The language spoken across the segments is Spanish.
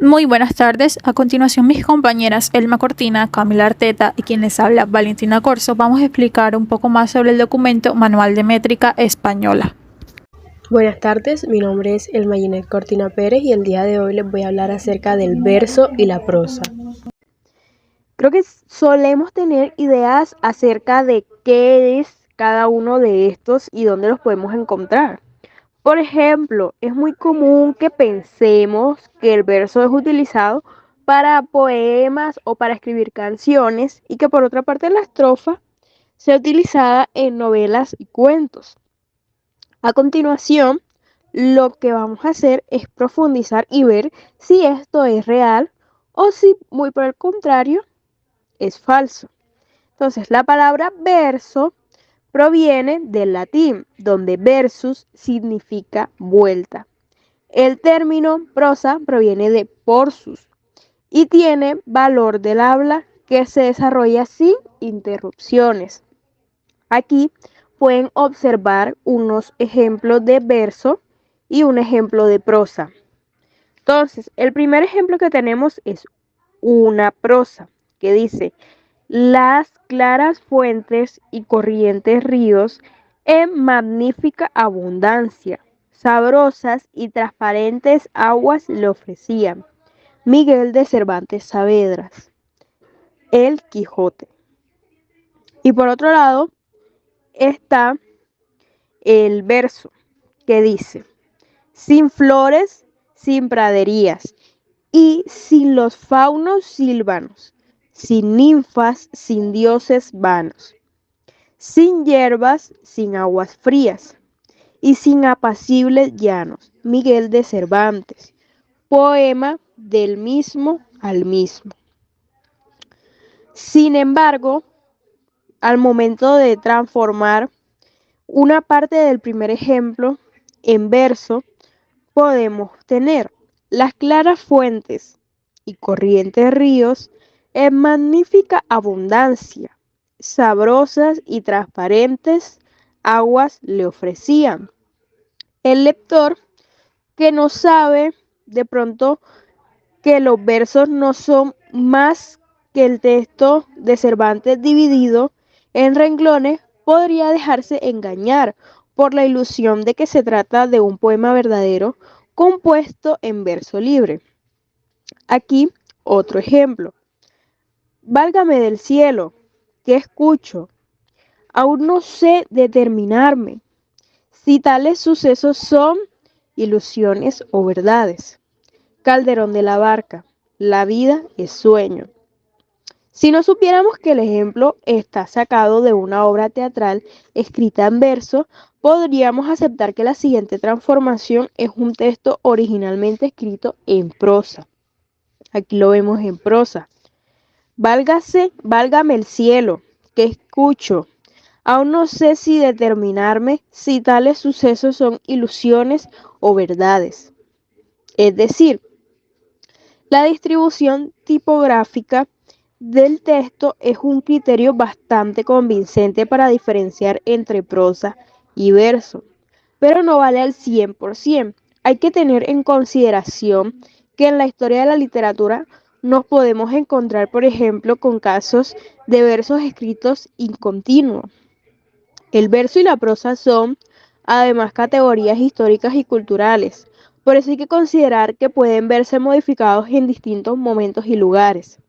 Muy buenas tardes. A continuación, mis compañeras Elma Cortina, Camila Arteta y quien les habla Valentina Corso, vamos a explicar un poco más sobre el documento Manual de Métrica Española. Buenas tardes, mi nombre es Elma Ginette Cortina Pérez y el día de hoy les voy a hablar acerca del verso y la prosa. Creo que solemos tener ideas acerca de qué es cada uno de estos y dónde los podemos encontrar. Por ejemplo, es muy común que pensemos que el verso es utilizado para poemas o para escribir canciones y que por otra parte la estrofa sea utilizada en novelas y cuentos. A continuación, lo que vamos a hacer es profundizar y ver si esto es real o si, muy por el contrario, es falso. Entonces, la palabra verso proviene del latín, donde versus significa vuelta. El término prosa proviene de porsus y tiene valor del habla que se desarrolla sin interrupciones. Aquí pueden observar unos ejemplos de verso y un ejemplo de prosa. Entonces, el primer ejemplo que tenemos es una prosa que dice: las claras fuentes y corrientes ríos en magnífica abundancia, sabrosas y transparentes aguas le ofrecían. Miguel de Cervantes Saavedras, El Quijote. Y por otro lado está el verso que dice: sin flores, sin praderías, y sin los faunos silvanos, sin ninfas, sin dioses vanos, sin hierbas, sin aguas frías, y sin apacibles llanos. Miguel de Cervantes, poema del mismo al mismo. Sin embargo, al momento de transformar una parte del primer ejemplo en verso, podemos tener las claras fuentes y corrientes ríos en magnífica abundancia, sabrosas y transparentes aguas le ofrecían. El lector que no sabe de pronto que los versos no son más que el texto de Cervantes dividido en renglones, podría dejarse engañar por la ilusión de que se trata de un poema verdadero compuesto en verso libre. Aquí otro ejemplo. Válgame del cielo, ¿qué escucho? Aún no sé determinarme si tales sucesos son ilusiones o verdades. Calderón de la Barca, la vida es sueño. Si no supiéramos que el ejemplo está sacado de una obra teatral escrita en verso, podríamos aceptar que la siguiente transformación es un texto originalmente escrito en prosa. Aquí lo vemos en prosa. Válgame el cielo, que escucho. Aún no sé si determinarme si tales sucesos son ilusiones o verdades. Es decir, la distribución tipográfica del texto es un criterio bastante convincente para diferenciar entre prosa y verso, pero no vale al 100%. Hay que tener en consideración que en la historia de la literatura nos podemos encontrar, por ejemplo, con casos de versos escritos incontinuos. El verso y la prosa son, además, categorías históricas y culturales. Por eso hay que considerar que pueden verse modificados en distintos momentos y lugares.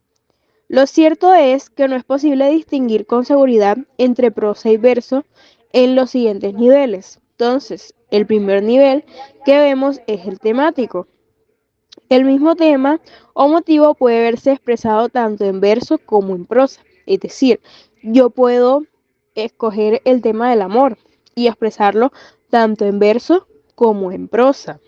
Lo cierto es que no es posible distinguir con seguridad entre prosa y verso en los siguientes niveles. Entonces, el primer nivel que vemos es el temático. El mismo tema o motivo puede verse expresado tanto en verso como en prosa. Es decir, yo puedo escoger el tema del amor y expresarlo tanto en verso como en prosa.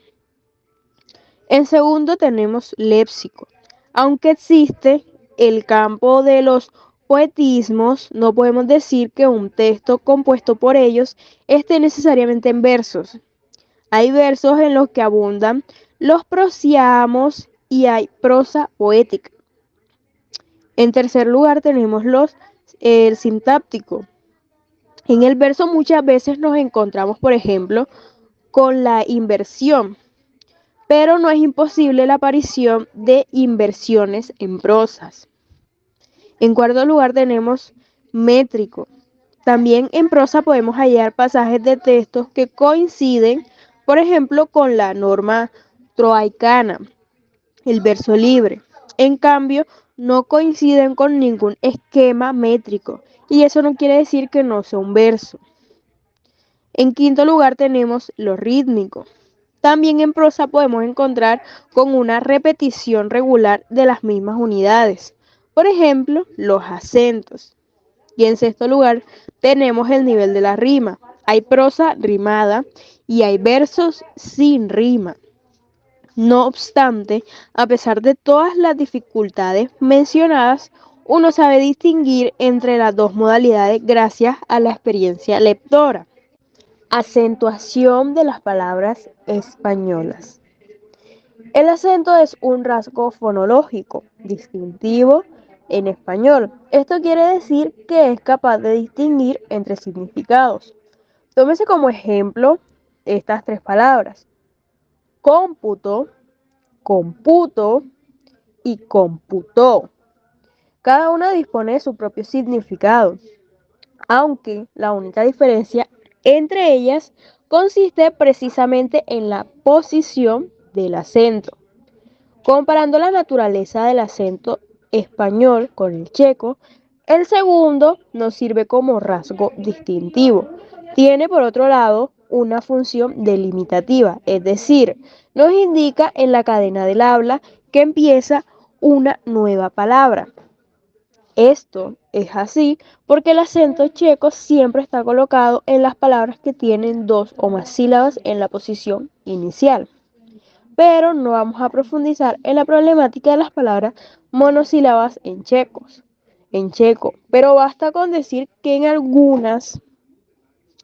En segundo tenemos léxico. Aunque existe el campo de los poetismos, no podemos decir que un texto compuesto por ellos esté necesariamente en versos. Hay versos en los que abundan los prosiamos y hay prosa poética. En tercer lugar tenemos el sintáctico. En el verso muchas veces nos encontramos, por ejemplo, con la inversión. pero no es imposible la aparición de inversiones en prosas. En cuarto lugar tenemos métrico. También en prosa podemos hallar pasajes de textos que coinciden, por ejemplo, con la norma troaicana, el verso libre. En cambio, no coinciden con ningún esquema métrico, y eso no quiere decir que no sea un verso. En quinto lugar tenemos lo rítmico. También en prosa podemos encontrar con una repetición regular de las mismas unidades. Por ejemplo, los acentos. Y en sexto lugar tenemos el nivel de la rima. Hay prosa rimada y hay versos sin rima. No obstante, a pesar de todas las dificultades mencionadas, uno sabe distinguir entre las dos modalidades gracias a la experiencia lectora. Acentuación de las palabras españolas. El acento es un rasgo fonológico distintivo en español. Esto quiere decir que es capaz de distinguir entre significados. Tómese como ejemplo estas tres palabras: cómputo, computo y computó. Cada una dispone de su propio significado, aunque la única diferencia entre ellas consiste precisamente en la posición del acento. Comparando la naturaleza del acento español con el checo, el segundo nos sirve como rasgo distintivo. Tiene, por otro lado, una función delimitativa, es decir, nos indica en la cadena del habla que empieza una nueva palabra. Esto es así porque el acento checo siempre está colocado en las palabras que tienen dos o más sílabas en la posición inicial. Pero no vamos a profundizar en la problemática de las palabras monosílabas en checo, pero basta con decir que en algunas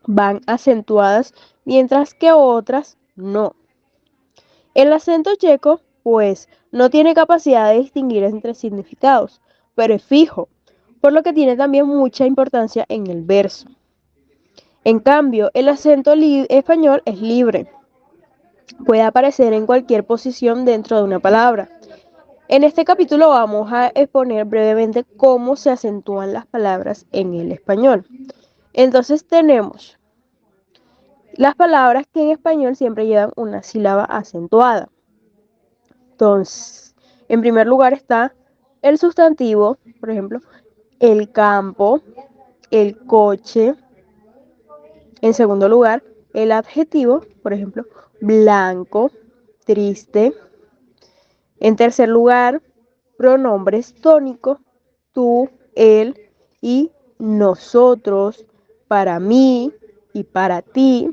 van acentuadas mientras que otras no. El acento checo, pues, no tiene capacidad de distinguir entre significados, pero es fijo, por lo que tiene también mucha importancia en el verso. En cambio, el acento español es libre. Puede aparecer en cualquier posición dentro de una palabra. En este capítulo vamos a exponer brevemente cómo se acentúan las palabras en el español. Entonces tenemos las palabras que en español siempre llevan una sílaba acentuada. Entonces, en primer lugar está el sustantivo, por ejemplo, el campo, el coche. En segundo lugar, el adjetivo, por ejemplo, blanco, triste. En tercer lugar, pronombres tónicos, tú, él y nosotros, para mí y para ti.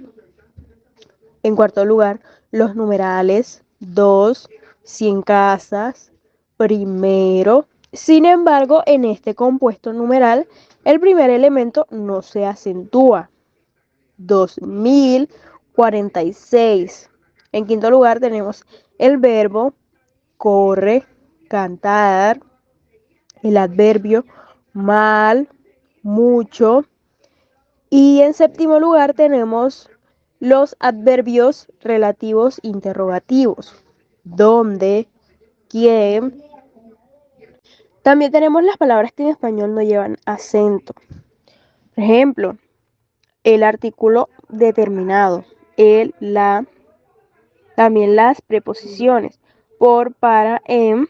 En cuarto lugar, los numerales, dos, cien casas, primero. Sin embargo, en este compuesto numeral, el primer elemento no se acentúa. 2046. En quinto lugar tenemos el verbo corre, cantar, el adverbio mal, mucho. Y en séptimo lugar tenemos los adverbios relativos interrogativos, dónde, quién. También tenemos las palabras que en español no llevan acento. Por ejemplo, el artículo determinado, el, la. También las preposiciones por, para, en,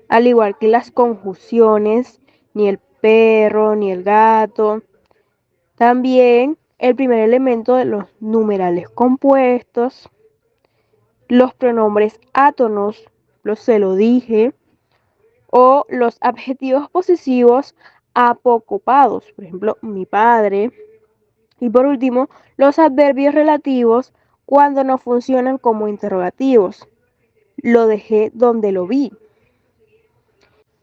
al igual que las conjunciones, ni el perro, ni el gato. También el primer elemento de los numerales compuestos, los pronombres átonos, se lo dije, o los adjetivos posesivos apocopados, por ejemplo, mi padre. Y por último, los adverbios relativos cuando no funcionan como interrogativos. Lo dejé donde lo vi.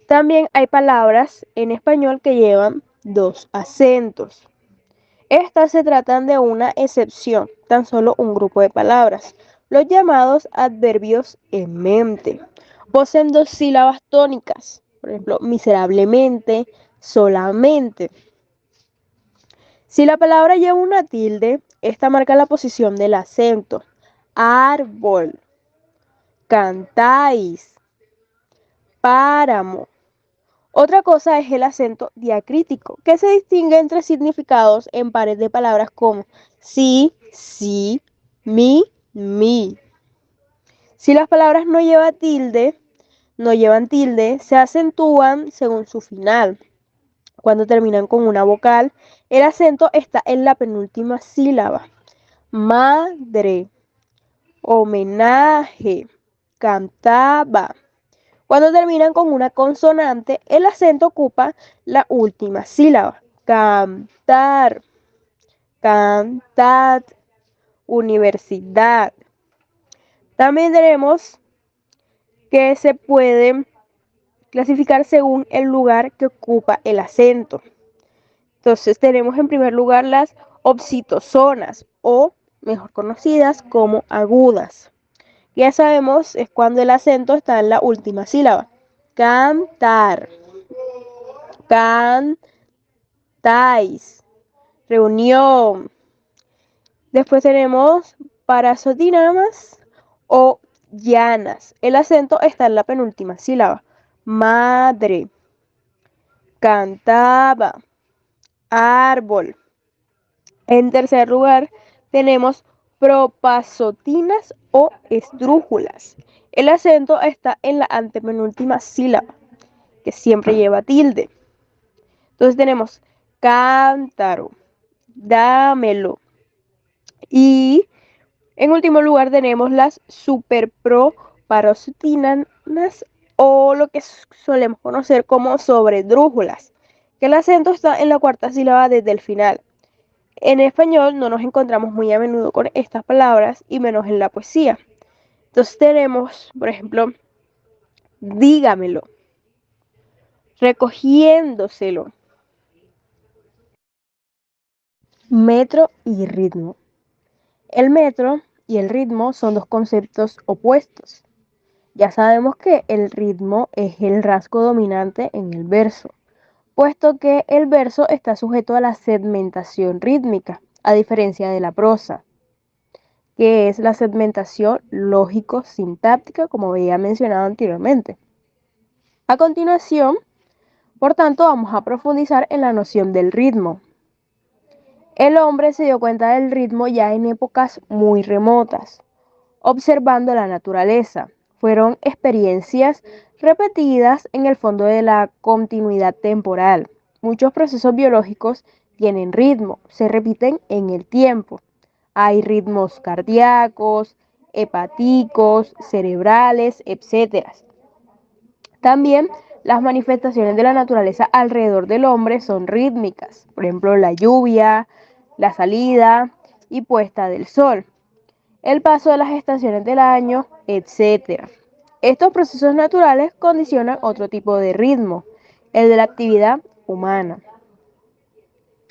También hay palabras en español que llevan dos acentos. Estas se tratan de una excepción, tan solo un grupo de palabras, los llamados adverbios en mente. Poseen dos sílabas tónicas, por ejemplo, miserablemente, solamente. Si la palabra lleva una tilde, esta marca la posición del acento. Árbol, cantáis, páramo. Otra cosa es el acento diacrítico, que se distingue entre significados en pares de palabras como sí, mi. Si las palabras no llevan tilde, se acentúan según su final. Cuando terminan con una vocal, el acento está en la penúltima sílaba. Madre, homenaje, cantaba. Cuando terminan con una consonante, el acento ocupa la última sílaba. Cantar, cantad, universidad. También tenemos que se puede clasificar según el lugar que ocupa el acento. Entonces tenemos en primer lugar las oxitosonas o mejor conocidas como agudas. Ya sabemos es cuando el acento está en la última sílaba. Cantar, cantáis, reunión. Después tenemos parasodinamas o llanas. El acento está en la penúltima sílaba. Madre, cantaba, árbol. En tercer lugar tenemos propasotinas o esdrújulas. El acento está en la antepenúltima sílaba, que siempre lleva tilde. Entonces tenemos cántaro, dámelo. Y en último lugar tenemos las superproparosotinas o lo que solemos conocer como sobredrújulas, que el acento está en la cuarta sílaba desde el final. En español no nos encontramos muy a menudo con estas palabras y menos en la poesía. Entonces tenemos, por ejemplo, dígamelo, recogiéndoselo, metro y ritmo. El metro y el ritmo son dos conceptos opuestos. Ya sabemos que el ritmo es el rasgo dominante en el verso, puesto que el verso está sujeto a la segmentación rítmica, a diferencia de la prosa, que es la segmentación lógico-sintáctica, como había mencionado anteriormente. A continuación, por tanto, vamos a profundizar en la noción del ritmo. El hombre se dio cuenta del ritmo ya en épocas muy remotas, observando la naturaleza. Fueron experiencias repetidas en el fondo de la continuidad temporal. Muchos procesos biológicos tienen ritmo, se repiten en el tiempo. Hay ritmos cardíacos, hepáticos, cerebrales, etc. También las manifestaciones de la naturaleza alrededor del hombre son rítmicas, por ejemplo la lluvia, la salida y puesta del sol, el paso de las estaciones del año, etc. Estos procesos naturales condicionan otro tipo de ritmo, el de la actividad humana.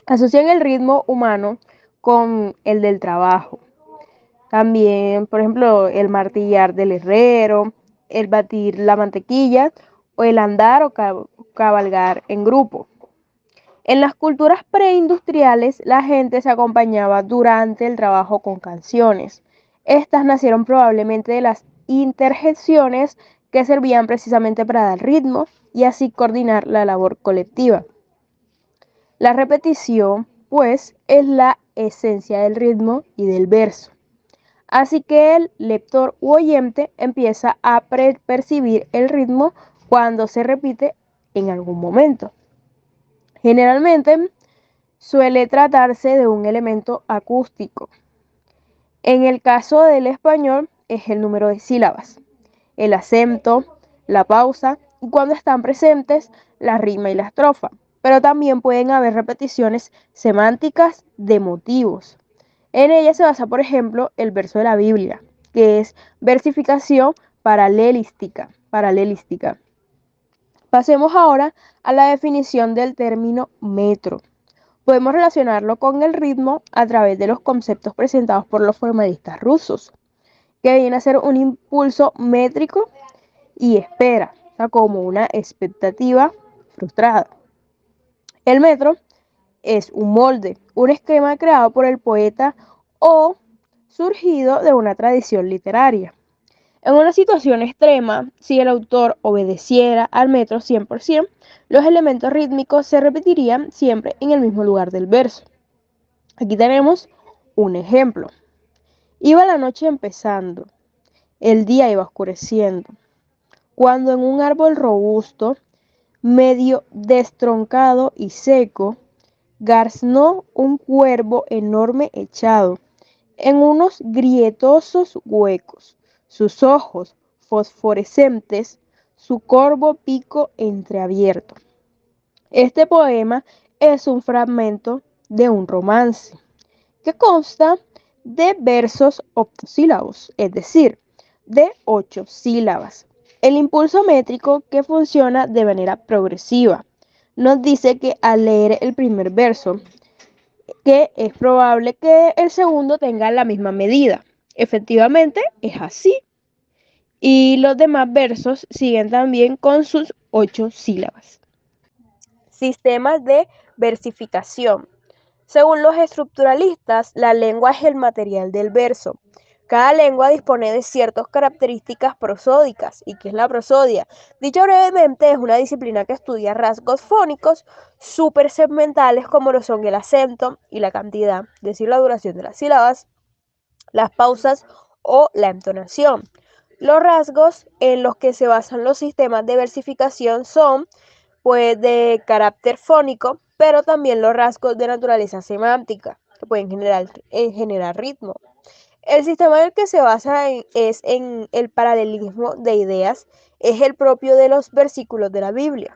Asocian el ritmo humano con el del trabajo. También, por ejemplo, el martillar del herrero, el batir la mantequilla o el andar o cabalgar en grupo. En las culturas preindustriales, la gente se acompañaba durante el trabajo con canciones. Estas nacieron probablemente de las interjecciones que servían precisamente para dar ritmo y así coordinar la labor colectiva. La repetición, pues, es la esencia del ritmo y del verso. Así que el lector u oyente empieza a percibir el ritmo cuando se repite en algún momento. Generalmente suele tratarse de un elemento acústico. En el caso del español es el número de sílabas, el acento, la pausa y cuando están presentes la rima y la estrofa. Pero también pueden haber repeticiones semánticas de motivos. En ella se basa, por ejemplo, el verso de la Biblia, que es versificación paralelística. Pasemos ahora a la definición del término metro. Podemos relacionarlo con el ritmo a través de los conceptos presentados por los formalistas rusos, que viene a ser un impulso métrico y espera, o sea, como una expectativa frustrada. El metro es un molde, un esquema creado por el poeta o surgido de una tradición literaria. En una situación extrema, si el autor obedeciera al metro 100%, los elementos rítmicos se repetirían siempre en el mismo lugar del verso. Aquí tenemos un ejemplo. Iba la noche empezando, el día iba oscureciendo, cuando en un árbol robusto, medio destroncado y seco, graznó un cuervo enorme echado en unos grietosos huecos, sus ojos fosforescentes, su corvo pico entreabierto. Este poema es un fragmento de un romance que consta de versos octosílabos, es decir, de 8 sílabas. El impulso métrico, que funciona de manera progresiva, nos dice que al leer el primer verso, que es probable que el segundo tenga la misma medida. Efectivamente, es así. Y los demás versos siguen también con sus 8 sílabas. Sistemas de versificación. Según los estructuralistas, la lengua es el material del verso. Cada lengua dispone de ciertas características prosódicas. ¿Y qué es la prosodia? Dicho brevemente, es una disciplina que estudia rasgos fónicos supersegmentales como lo son el acento y la cantidad, es decir, la duración de las sílabas, las pausas o la entonación. Los rasgos en los que se basan los sistemas de versificación son pues de carácter fónico, pero también los rasgos de naturaleza semántica, que pueden generar ritmo. El sistema en el que se basa es en el paralelismo de ideas, es el propio de los versículos de la Biblia.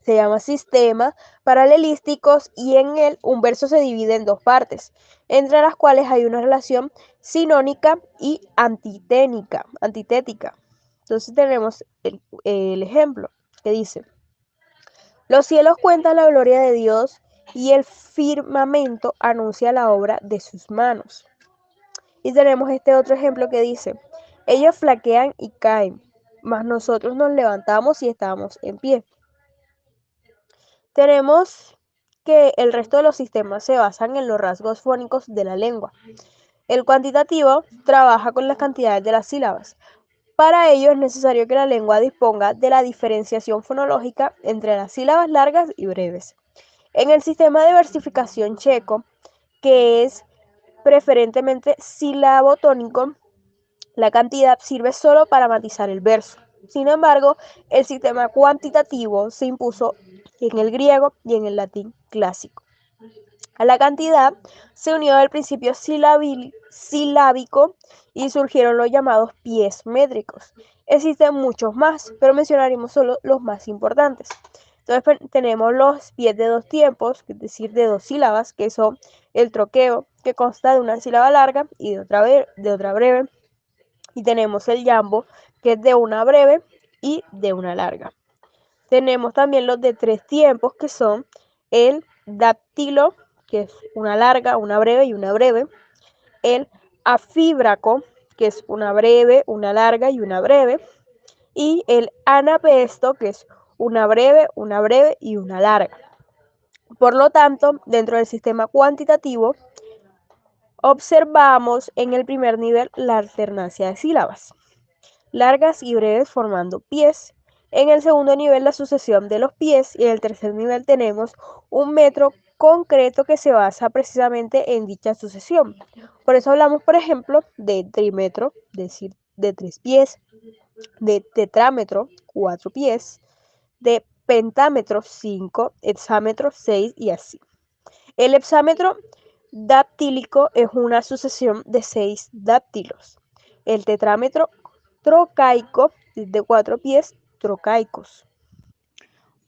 Se llama sistema paralelísticos y en él un verso se divide en dos partes, entre las cuales hay una relación sinónica y antitética. Entonces tenemos el ejemplo que dice: los cielos cuentan la gloria de Dios y el firmamento anuncia la obra de sus manos. Y tenemos este otro ejemplo que dice: ellos flaquean y caen, mas nosotros nos levantamos y estamos en pie. Tenemos que el resto de los sistemas se basan en los rasgos fónicos de la lengua. El cuantitativo trabaja con las cantidades de las sílabas. Para ello es necesario que la lengua disponga de la diferenciación fonológica entre las sílabas largas y breves. En el sistema de versificación checo, que es preferentemente sílabo-tónico, la cantidad sirve solo para matizar el verso. Sin embargo, el sistema cuantitativo se impuso en el griego y en el latín clásico. A la cantidad se unió el principio silábico y surgieron los llamados pies métricos. Existen muchos más, pero mencionaremos solo los más importantes. Entonces tenemos los pies de dos tiempos, es decir, de dos sílabas, que son el troqueo, que consta de una sílaba larga y de otra breve. Y tenemos el jambo, que es de una breve y de una larga. Tenemos también los de tres tiempos, que son el dáctilo, que es una larga, una breve y una breve. El afíbraco, que es una breve, una larga y una breve. Y el anapesto, que es una breve y una larga. Por lo tanto, dentro del sistema cuantitativo, observamos en el primer nivel la alternancia de sílabas, largas y breves formando pies. En el segundo nivel la sucesión de los pies y en el tercer nivel tenemos un metro concreto que se basa precisamente en dicha sucesión. Por eso hablamos, por ejemplo, de trímetro, es decir, de 3 pies, de tetrámetro, 4 pies, de pentámetro, 5, hexámetro, 6 y así. El hexámetro dactílico es una sucesión de 6 dáctilos. El tetrámetro trocaico es de 4 pies trocaicos.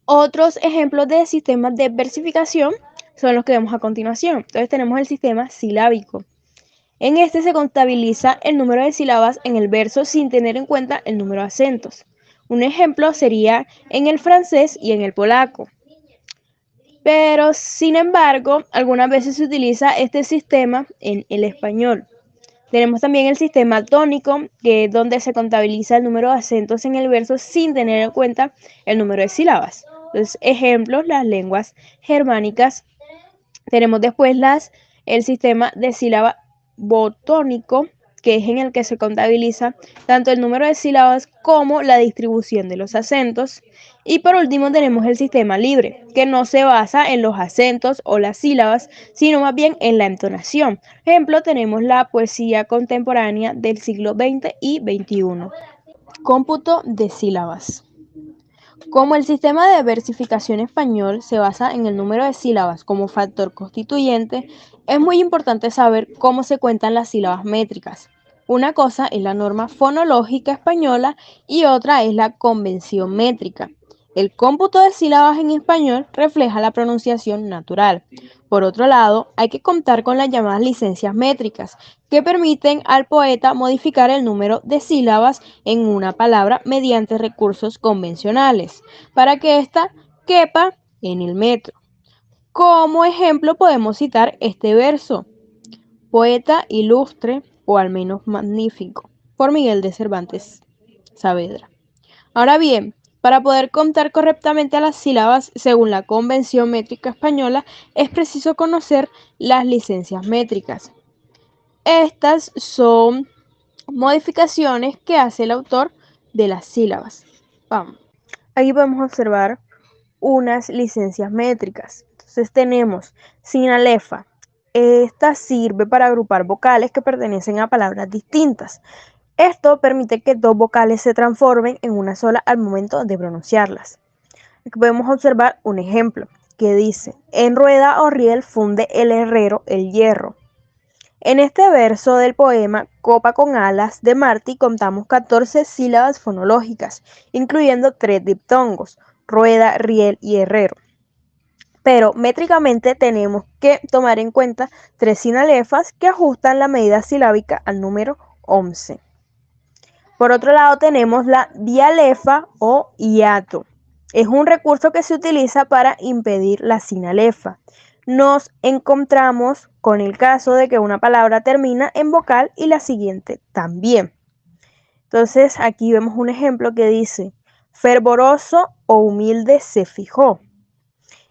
Otros ejemplos de sistemas de versificación son los que vemos a continuación. Entonces tenemos el sistema silábico. En este se contabiliza el número de sílabas en el verso sin tener en cuenta el número de acentos. Un ejemplo sería en el francés y en el polaco. Pero, sin embargo, algunas veces se utiliza este sistema en el español. Tenemos también el sistema tónico, que es donde se contabiliza el número de acentos en el verso sin tener en cuenta el número de sílabas. Entonces, ejemplos, las lenguas germánicas. Tenemos después el sistema de sílaba botónico, que es en el que se contabiliza tanto el número de sílabas como la distribución de los acentos. Y por último tenemos el sistema libre, que no se basa en los acentos o las sílabas, sino más bien en la entonación. Ejemplo, tenemos la poesía contemporánea del siglo XX y XXI. Cómputo de sílabas. Como el sistema de versificación español se basa en el número de sílabas como factor constituyente, es muy importante saber cómo se cuentan las sílabas métricas. Una cosa es la norma fonológica española y otra es la convención métrica. El cómputo de sílabas en español refleja la pronunciación natural. Por otro lado, hay que contar con las llamadas licencias métricas, que permiten al poeta modificar el número de sílabas en una palabra mediante recursos convencionales, para que ésta quepa en el metro. Como ejemplo podemos citar este verso: poeta ilustre, o al menos magnífico, por Miguel de Cervantes Saavedra. Ahora bien, para poder contar correctamente a las sílabas según la Convención Métrica Española, es preciso conocer las licencias métricas. Estas son modificaciones que hace el autor de las sílabas. Vamos. Aquí podemos observar unas licencias métricas. Entonces tenemos sinalefa. Esta sirve para agrupar vocales que pertenecen a palabras distintas. Esto permite que dos vocales se transformen en una sola al momento de pronunciarlas. Aquí podemos observar un ejemplo que dice: en rueda o riel funde el herrero el hierro. En este verso del poema Copa con alas de Martí contamos 14 sílabas fonológicas, incluyendo 3 diptongos: rueda, riel y herrero. Pero métricamente tenemos que tomar en cuenta 3 sinalefas que ajustan la medida silábica al número 11. Por otro lado tenemos la dialefa o hiato. Es un recurso que se utiliza para impedir la sinalefa. Nos encontramos con el caso de que una palabra termina en vocal y la siguiente también. Entonces aquí vemos un ejemplo que dice: fervoroso o humilde se fijó.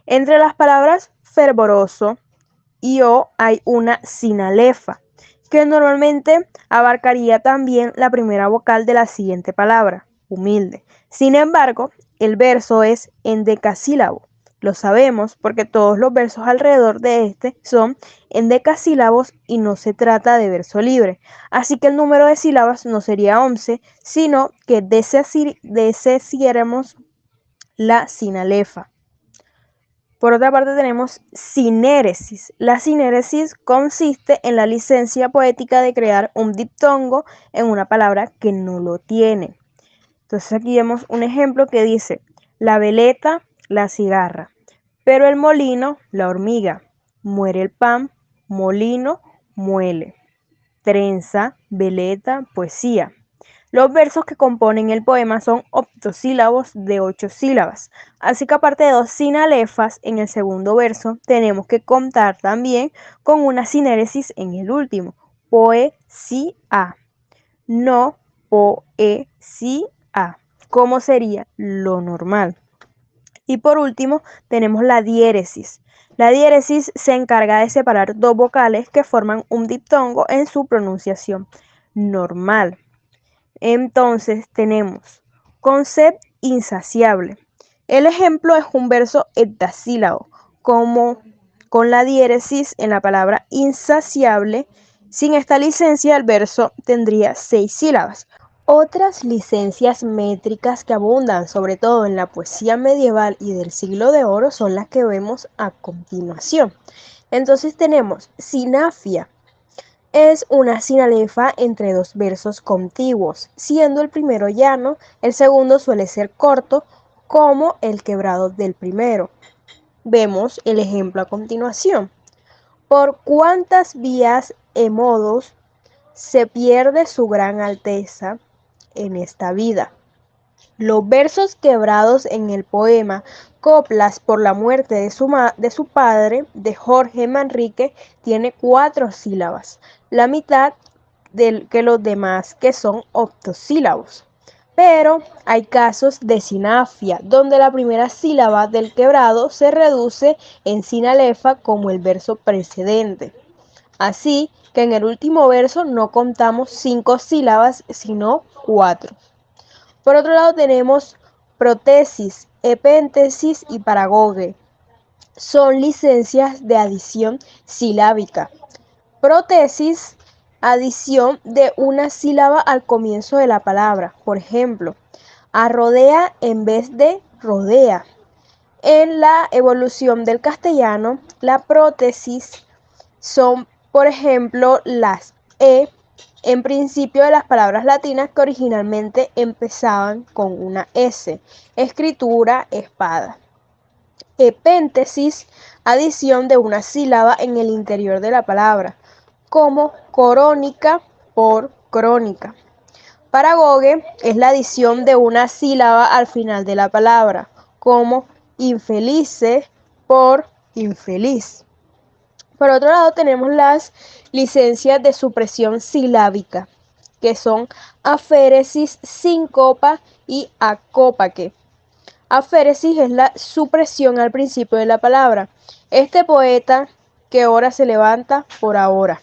Entre las palabras fervoroso y o hay una sinalefa, que normalmente abarcaría también la primera vocal de la siguiente palabra, humilde. Sin embargo, el verso es endecasílabo. Lo sabemos porque todos los versos alrededor de este son endecasílabos y no se trata de verso libre. Así que el número de sílabas no sería 11, sino que deshiciéramos la sinalefa. Por otra parte tenemos sinéresis. La sinéresis consiste en la licencia poética de crear un diptongo en una palabra que no lo tiene. Entonces aquí vemos un ejemplo que dice: la veleta, la cigarra, pero el molino, la hormiga, muere el pan, molino, muele, trenza, veleta, poesía. Los versos que componen el poema son octosílabos de 8 sílabas, así que aparte de 2 sinalefas en el segundo verso, tenemos que contar también con una sinéresis en el último: poesía, no poesía, como sería lo normal. Y por último tenemos la diéresis. La diéresis se encarga de separar 2 vocales que forman un diptongo en su pronunciación normal. Entonces tenemos con sed insaciable. El ejemplo es un verso heptasílabo, como con la diéresis en la palabra insaciable. Sin esta licencia el verso tendría 6 sílabas. Otras licencias métricas que abundan sobre todo en la poesía medieval y del siglo de oro son las que vemos a continuación. Entonces tenemos sinafia. Es una sinalefa entre 2 versos contiguos, siendo el primero llano, el segundo suele ser corto, como el quebrado del primero. Vemos el ejemplo a continuación. ¿Por cuántas vías y modos se pierde su gran alteza en esta vida? Los versos quebrados en el poema Coplas por la muerte de su padre, de Jorge Manrique, tiene 4 sílabas, la mitad que los demás, que son octosílabos. Pero hay casos de sinafia, donde la primera sílaba del quebrado se reduce en sinalefa como el verso precedente. Así que en el último verso no contamos 5 sílabas, sino 4. Por otro lado tenemos prótesis, epéntesis y paragoge. Son licencias de adición silábica. Prótesis, adición de una sílaba al comienzo de la palabra. Por ejemplo, arrodea en vez de rodea. En la evolución del castellano, la prótesis son, por ejemplo, las en principio de las palabras latinas que originalmente empezaban con una S. Escritura, espada. Epéntesis, adición de una sílaba en el interior de la palabra, como corónica por crónica. Paragoge es la adición de una sílaba al final de la palabra, como infelice por infeliz. Por otro lado tenemos las licencias de supresión silábica, que son aféresis, síncopa y acópaque. Aféresis es la supresión al principio de la palabra. Este poeta que ahora se levanta por ahora.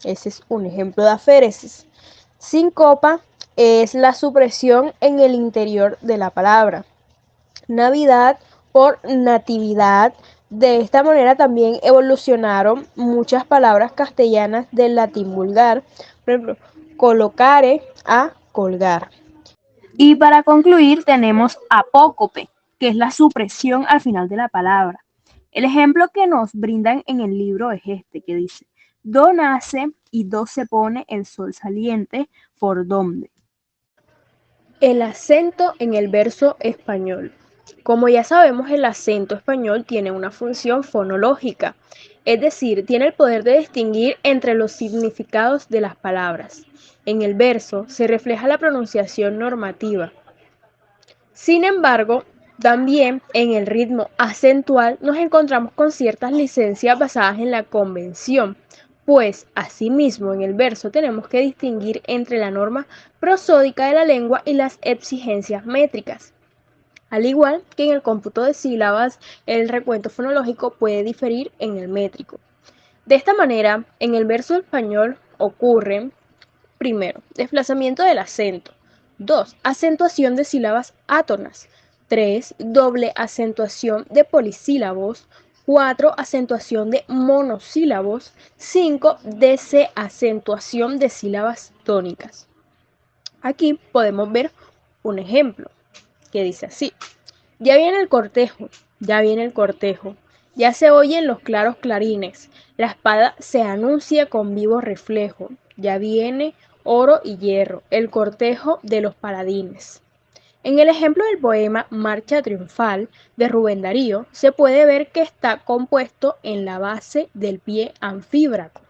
Ese es un ejemplo de aféresis. Síncopa es la supresión en el interior de la palabra. Navidad por natividad. De esta manera también evolucionaron muchas palabras castellanas del latín vulgar. Por ejemplo, colocare a colgar. Y para concluir tenemos apócope, que es la supresión al final de la palabra. El ejemplo que nos brindan en el libro es este, que dice, do nace y do se pone el sol saliente, por donde. El acento en el verso español. Como ya sabemos, el acento español tiene una función fonológica, es decir, tiene el poder de distinguir entre los significados de las palabras. En el verso se refleja la pronunciación normativa. Sin embargo, también en el ritmo acentual nos encontramos con ciertas licencias basadas en la convención, pues asimismo en el verso tenemos que distinguir entre la norma prosódica de la lengua y las exigencias métricas. Al igual que en el cómputo de sílabas, el recuento fonológico puede diferir en el métrico. De esta manera, en el verso español ocurren, primero, desplazamiento del acento. 2. Acentuación de sílabas átonas. 3. Doble acentuación de polisílabos. 4. Acentuación de monosílabos. 5. Desacentuación de sílabas tónicas. Aquí podemos ver un ejemplo que dice así. Ya viene el cortejo, ya viene el cortejo. Ya se oyen los claros clarines. La espada se anuncia con vivo reflejo. Ya viene oro y hierro, el cortejo de los paladines. En el ejemplo del poema Marcha Triunfal de Rubén Darío, se puede ver que está compuesto en la base del pie anfíbraco.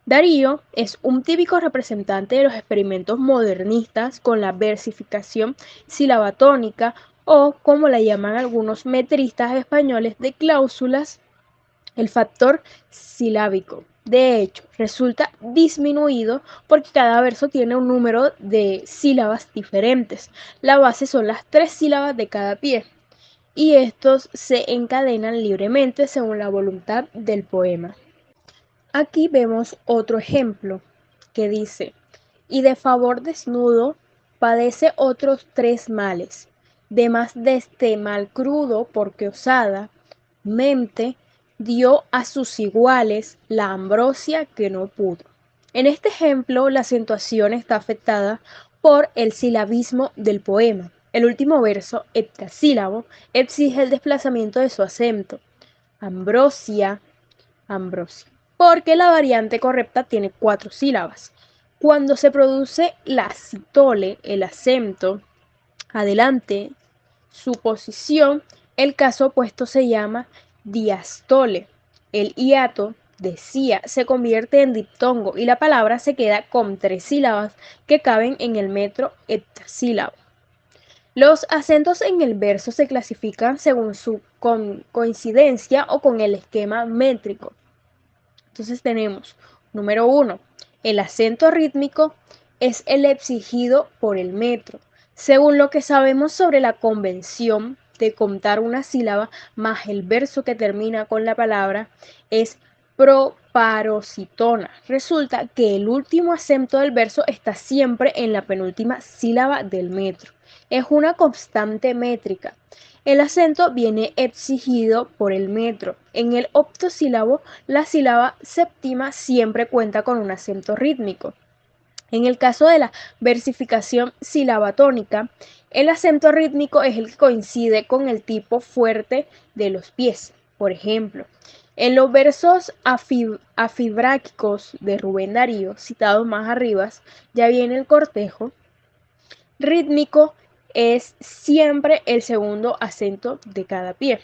Darío es un típico representante de los experimentos modernistas con la versificación silabatónica o, como la llaman algunos metristas españoles, de cláusulas, el factor silábico. De hecho, resulta disminuido porque cada verso tiene un número de sílabas diferentes. La base son las 3 sílabas de cada pie y estos se encadenan libremente según la voluntad del poema. Aquí vemos otro ejemplo que dice, y de favor desnudo padece otros 3 males, demás de este mal crudo porque osada mente dio a sus iguales la ambrosia que no pudo. En este ejemplo, la acentuación está afectada por el silabismo del poema. El último verso, heptasílabo, exige el desplazamiento de su acento. Ambrosia, ambrosia. Porque la variante correcta tiene 4 sílabas. Cuando se produce la citole, el acento, adelante, su posición, el caso opuesto se llama diastole. El hiato, decía, se convierte en diptongo y la palabra se queda con 3 sílabas que caben en el metro heptasílabo. Los acentos en el verso se clasifican según su coincidencia o con el esquema métrico. Entonces tenemos, número 1, el acento rítmico es el exigido por el metro. Según lo que sabemos sobre la convención de contar una sílaba más el verso que termina con la palabra, es proparositona. Resulta que el último acento del verso está siempre en la penúltima sílaba del metro. Es una constante métrica. El acento viene exigido por el metro. En el octosílabo, la sílaba séptima siempre cuenta con un acento rítmico. En el caso de la versificación silabatónica, el acento rítmico es el que coincide con el tipo fuerte de los pies. Por ejemplo, en los versos afibráquicos de Rubén Darío, citados más arriba, ya viene el cortejo rítmico, es siempre el segundo acento de cada pie.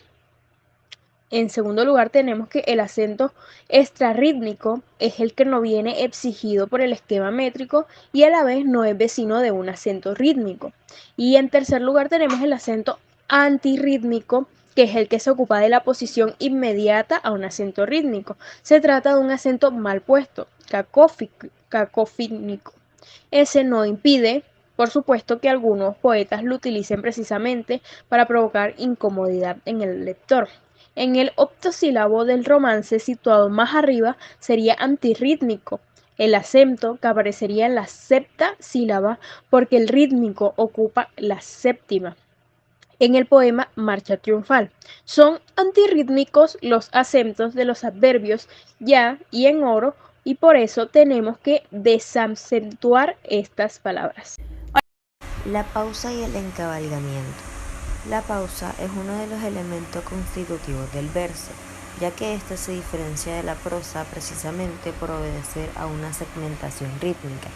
En segundo lugar, tenemos que el acento extrarrítmico es el que no viene exigido por el esquema métrico y a la vez no es vecino de un acento rítmico. Y en tercer lugar, tenemos el acento antirrítmico, que es el que se ocupa de la posición inmediata a un acento rítmico. Se trata de un acento mal puesto, cacofínico. Ese no impide, por supuesto, que algunos poetas lo utilicen precisamente para provocar incomodidad en el lector. En el octosílabo del romance situado más arriba sería antirrítmico, el acento que aparecería en la sexta sílaba porque el rítmico ocupa la séptima. En el poema Marcha Triunfal, son antirrítmicos los acentos de los adverbios ya y en oro y por eso tenemos que desacentuar estas palabras. La pausa y el encabalgamiento. La pausa es uno de los elementos constitutivos del verso, ya que éste se diferencia de la prosa precisamente por obedecer a una segmentación rítmica.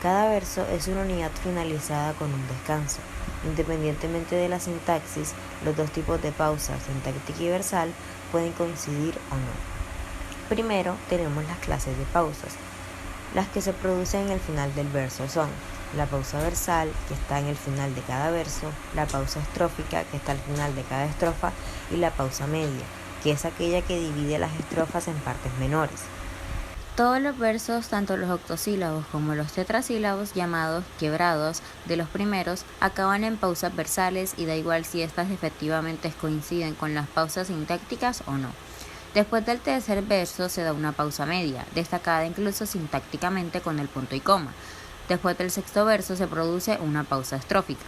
Cada verso es una unidad finalizada con un descanso. Independientemente de la sintaxis, los dos tipos de pausa, sintáctica y versal, pueden coincidir o no. Primero tenemos las clases de pausas. Las que se producen en el final del verso son la pausa versal, que está en el final de cada verso, la pausa estrófica, que está al final de cada estrofa, y la pausa media, que es aquella que divide las estrofas en partes menores. Todos los versos, tanto los octosílabos como los tetrasílabos llamados quebrados de los primeros, acaban en pausas versales y da igual si estas efectivamente coinciden con las pausas sintácticas o no. Después del tercer verso se da una pausa media, destacada incluso sintácticamente con el punto y coma. Después del sexto verso se produce una pausa estrófica.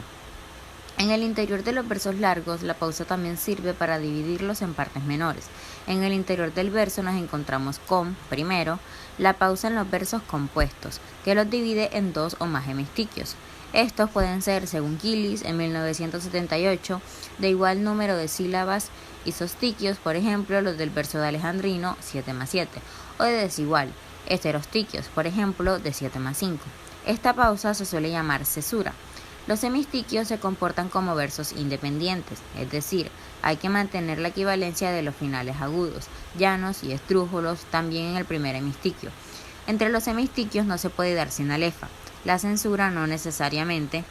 En el interior de los versos largos, la pausa también sirve para dividirlos en partes menores. En el interior del verso nos encontramos con, primero, la pausa en los versos compuestos, que los divide en dos o más hemistiquios. Estos pueden ser, según Gillis, en 1978, de igual número de sílabas isostiquios, por ejemplo, los del verso de Alejandrino, 7+7, o de desigual, heterostiquios, por ejemplo, de 7+5. Esta pausa se suele llamar cesura. Los hemistiquios se comportan como versos independientes, es decir, hay que mantener la equivalencia de los finales agudos, llanos y estrújulos también en el primer hemistiquio. Entre los hemistiquios no se puede dar sin alefa. La censura no necesariamente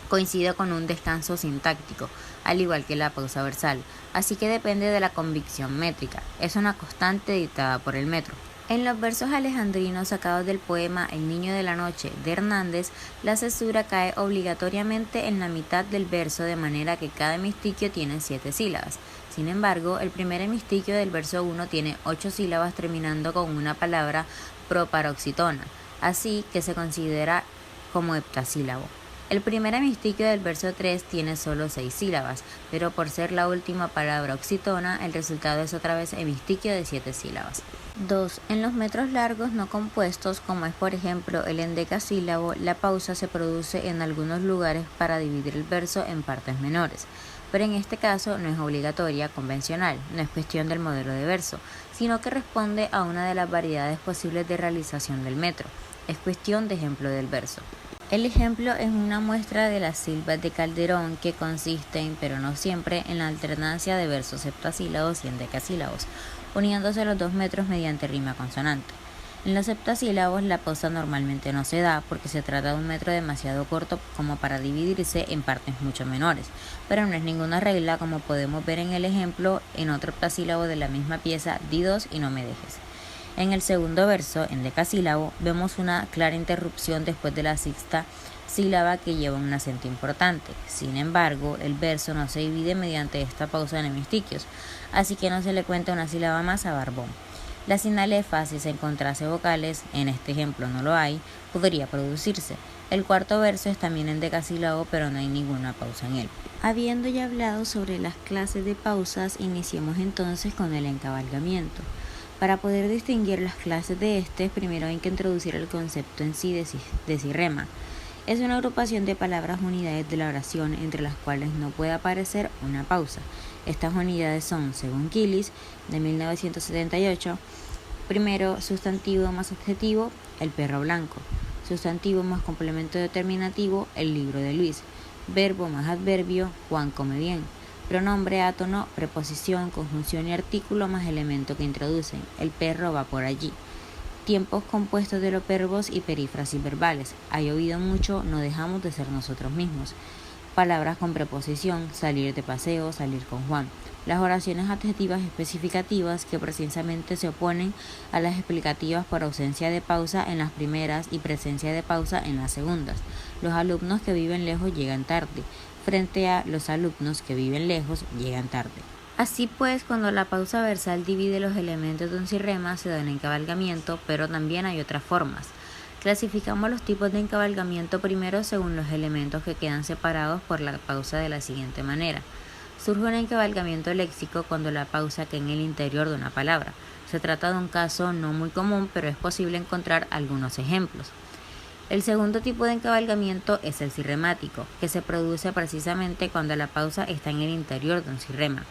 coincide con un descanso sintáctico, al igual que la pausa versal, así que depende de la convicción métrica. Es una constante dictada por el metro. En los versos alejandrinos sacados del poema El niño de la noche de Hernández, la cesura cae obligatoriamente en la mitad del verso, de manera que cada hemistiquio tiene 7 sílabas. Sin embargo, el primer hemistiquio del verso 1 tiene 8 sílabas terminando con una palabra proparoxítona, así que se considera como heptasílabo. El primer hemistiquio del verso 3 tiene solo 6 sílabas, pero por ser la última palabra oxítona, el resultado es otra vez hemistiquio de 7 sílabas. 2. En los metros largos no compuestos, como es por ejemplo el endecasílabo, la pausa se produce en algunos lugares para dividir el verso en partes menores, pero en este caso no es obligatoria, convencional, no es cuestión del modelo de verso, sino que responde a una de las variedades posibles de realización del metro, es cuestión de ejemplo del verso. El ejemplo es una muestra de las sílabas de Calderón que consisten, pero no siempre, en la alternancia de versos heptasílabos y endecasílabos, uniéndose los dos metros mediante rima consonante. En los heptasílabos la pausa normalmente no se da porque se trata de un metro demasiado corto como para dividirse en partes mucho menores, pero no es ninguna regla, como podemos ver en el ejemplo en otro heptasílabo de la misma pieza, di dos y no me dejes. En el segundo verso, en decasílabo, vemos una clara interrupción después de la sexta sílaba que lleva un acento importante. Sin embargo, el verso no se divide mediante esta pausa en hemistiquios, así que no se le cuenta una sílaba más a Barbón. La sinalefa, si se encontrase vocales, en este ejemplo no lo hay, podría producirse. El cuarto verso es también en decasílabo, pero no hay ninguna pausa en él. Habiendo ya hablado sobre las clases de pausas, iniciemos entonces con el encabalgamiento. Para poder distinguir las clases de este, primero hay que introducir el concepto en sí de sirrema. Es una agrupación de palabras unidades de la oración entre las cuales no puede aparecer una pausa. Estas unidades son, según Gillis, de 1978, primero sustantivo más adjetivo, el perro blanco; sustantivo más complemento determinativo, el libro de Luis; verbo más adverbio, Juan come bien; pronombre átono, preposición, conjunción y artículo más elemento que introducen, el perro va por allí; tiempos compuestos de los verbos y perífrasis verbales, ha llovido mucho, no dejamos de ser nosotros mismos; palabras con preposición, salir de paseo, salir con Juan; las oraciones adjetivas especificativas que precisamente se oponen a las explicativas por ausencia de pausa en las primeras y presencia de pausa en las segundas; los alumnos que viven lejos llegan tarde, frente a los alumnos que viven lejos llegan tarde. Así pues, cuando la pausa versal divide los elementos de un sirrema, se da un encabalgamiento, pero también hay otras formas. Clasificamos los tipos de encabalgamiento primero según los elementos que quedan separados por la pausa de la siguiente manera. Surge un encabalgamiento léxico cuando la pausa queda en el interior de una palabra. Se trata de un caso no muy común, pero es posible encontrar algunos ejemplos. El segundo tipo de encabalgamiento es el sirremático, que se produce precisamente cuando la pausa está en el interior de un sirrema.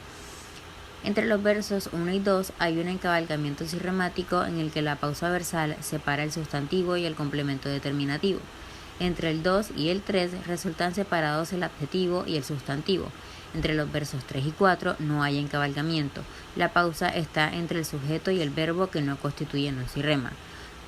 Entre los versos 1 y 2 hay un encabalgamiento sirremático en el que la pausa versal separa el sustantivo y el complemento determinativo. Entre el 2 y el 3 resultan separados el adjetivo y el sustantivo. Entre los versos 3 y 4 no hay encabalgamiento. La pausa está entre el sujeto y el verbo que no constituyen un sirrema.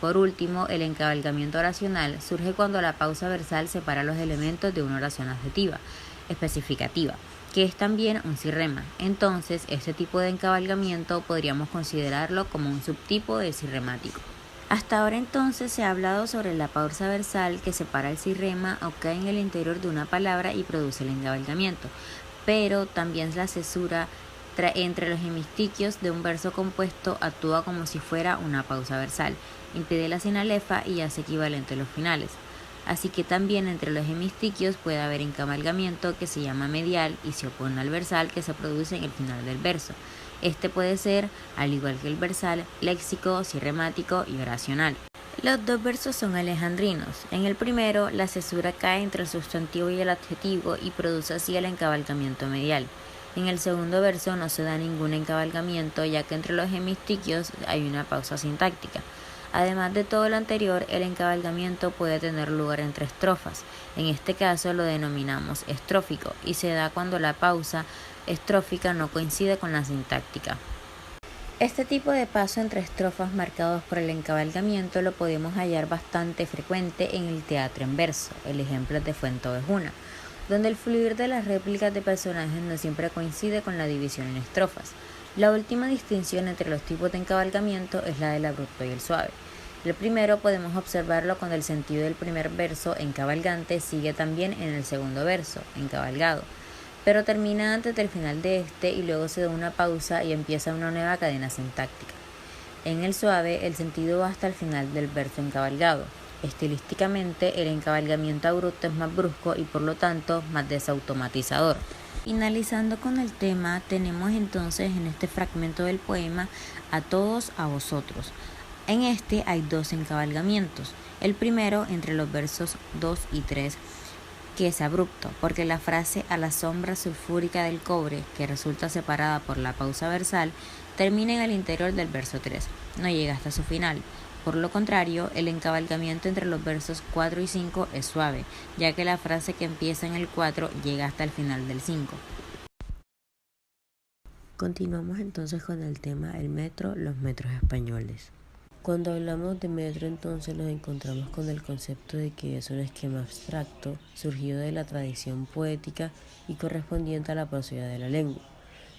Por último, el encabalgamiento oracional surge cuando la pausa versal separa los elementos de una oración adjetiva especificativa, que es también un sirrema. Entonces, este tipo de encabalgamiento podríamos considerarlo como un subtipo del sirremático. Hasta ahora entonces se ha hablado sobre la pausa versal que separa el sirrema o cae en el interior de una palabra y produce el encabalgamiento, pero también la cesura entre los hemistiquios de un verso compuesto actúa como si fuera una pausa versal, impide la sinalefa y hace equivalente los finales. Así que también entre los hemistiquios puede haber encabalgamiento que se llama medial y se opone al versal que se produce en el final del verso. Este puede ser, al igual que el versal, léxico, sirremático y oracional. Los dos versos son alejandrinos. En el primero, la cesura cae entre el sustantivo y el adjetivo y produce así el encabalgamiento medial. En el segundo verso no se da ningún encabalgamiento, ya que entre los hemistiquios hay una pausa sintáctica. Además de todo lo anterior, el encabalgamiento puede tener lugar entre estrofas. En este caso lo denominamos estrófico y se da cuando la pausa estrófica no coincide con la sintáctica. Este tipo de paso entre estrofas marcados por el encabalgamiento lo podemos hallar bastante frecuente en el teatro en verso. El ejemplo es de Fuenteovejuna, donde el fluir de las réplicas de personajes no siempre coincide con la división en estrofas. La última distinción entre los tipos de encabalgamiento es la del abrupto y el suave. El primero podemos observarlo cuando el sentido del primer verso, encabalgante, sigue también en el segundo verso, encabalgado, pero termina antes del final de este y luego se da una pausa y empieza una nueva cadena sintáctica. En el suave, el sentido va hasta el final del verso encabalgado. Estilísticamente, el encabalgamiento abrupto es más brusco y por lo tanto más desautomatizador. Finalizando con el tema, tenemos entonces en este fragmento del poema a todos, a vosotros. En este hay dos encabalgamientos. El primero entre los versos 2 y 3, que es abrupto, porque la frase a la sombra sulfúrica del cobre, que resulta separada por la pausa versal, termina en el interior del verso 3, no llega hasta su final. Por lo contrario, el encabalgamiento entre los versos 4 y 5 es suave, ya que la frase que empieza en el 4 llega hasta el final del 5. Continuamos entonces con el tema el metro, los metros españoles. Cuando hablamos de metro, entonces nos encontramos con el concepto de que es un esquema abstracto surgido de la tradición poética y correspondiente a la prosodía de la lengua.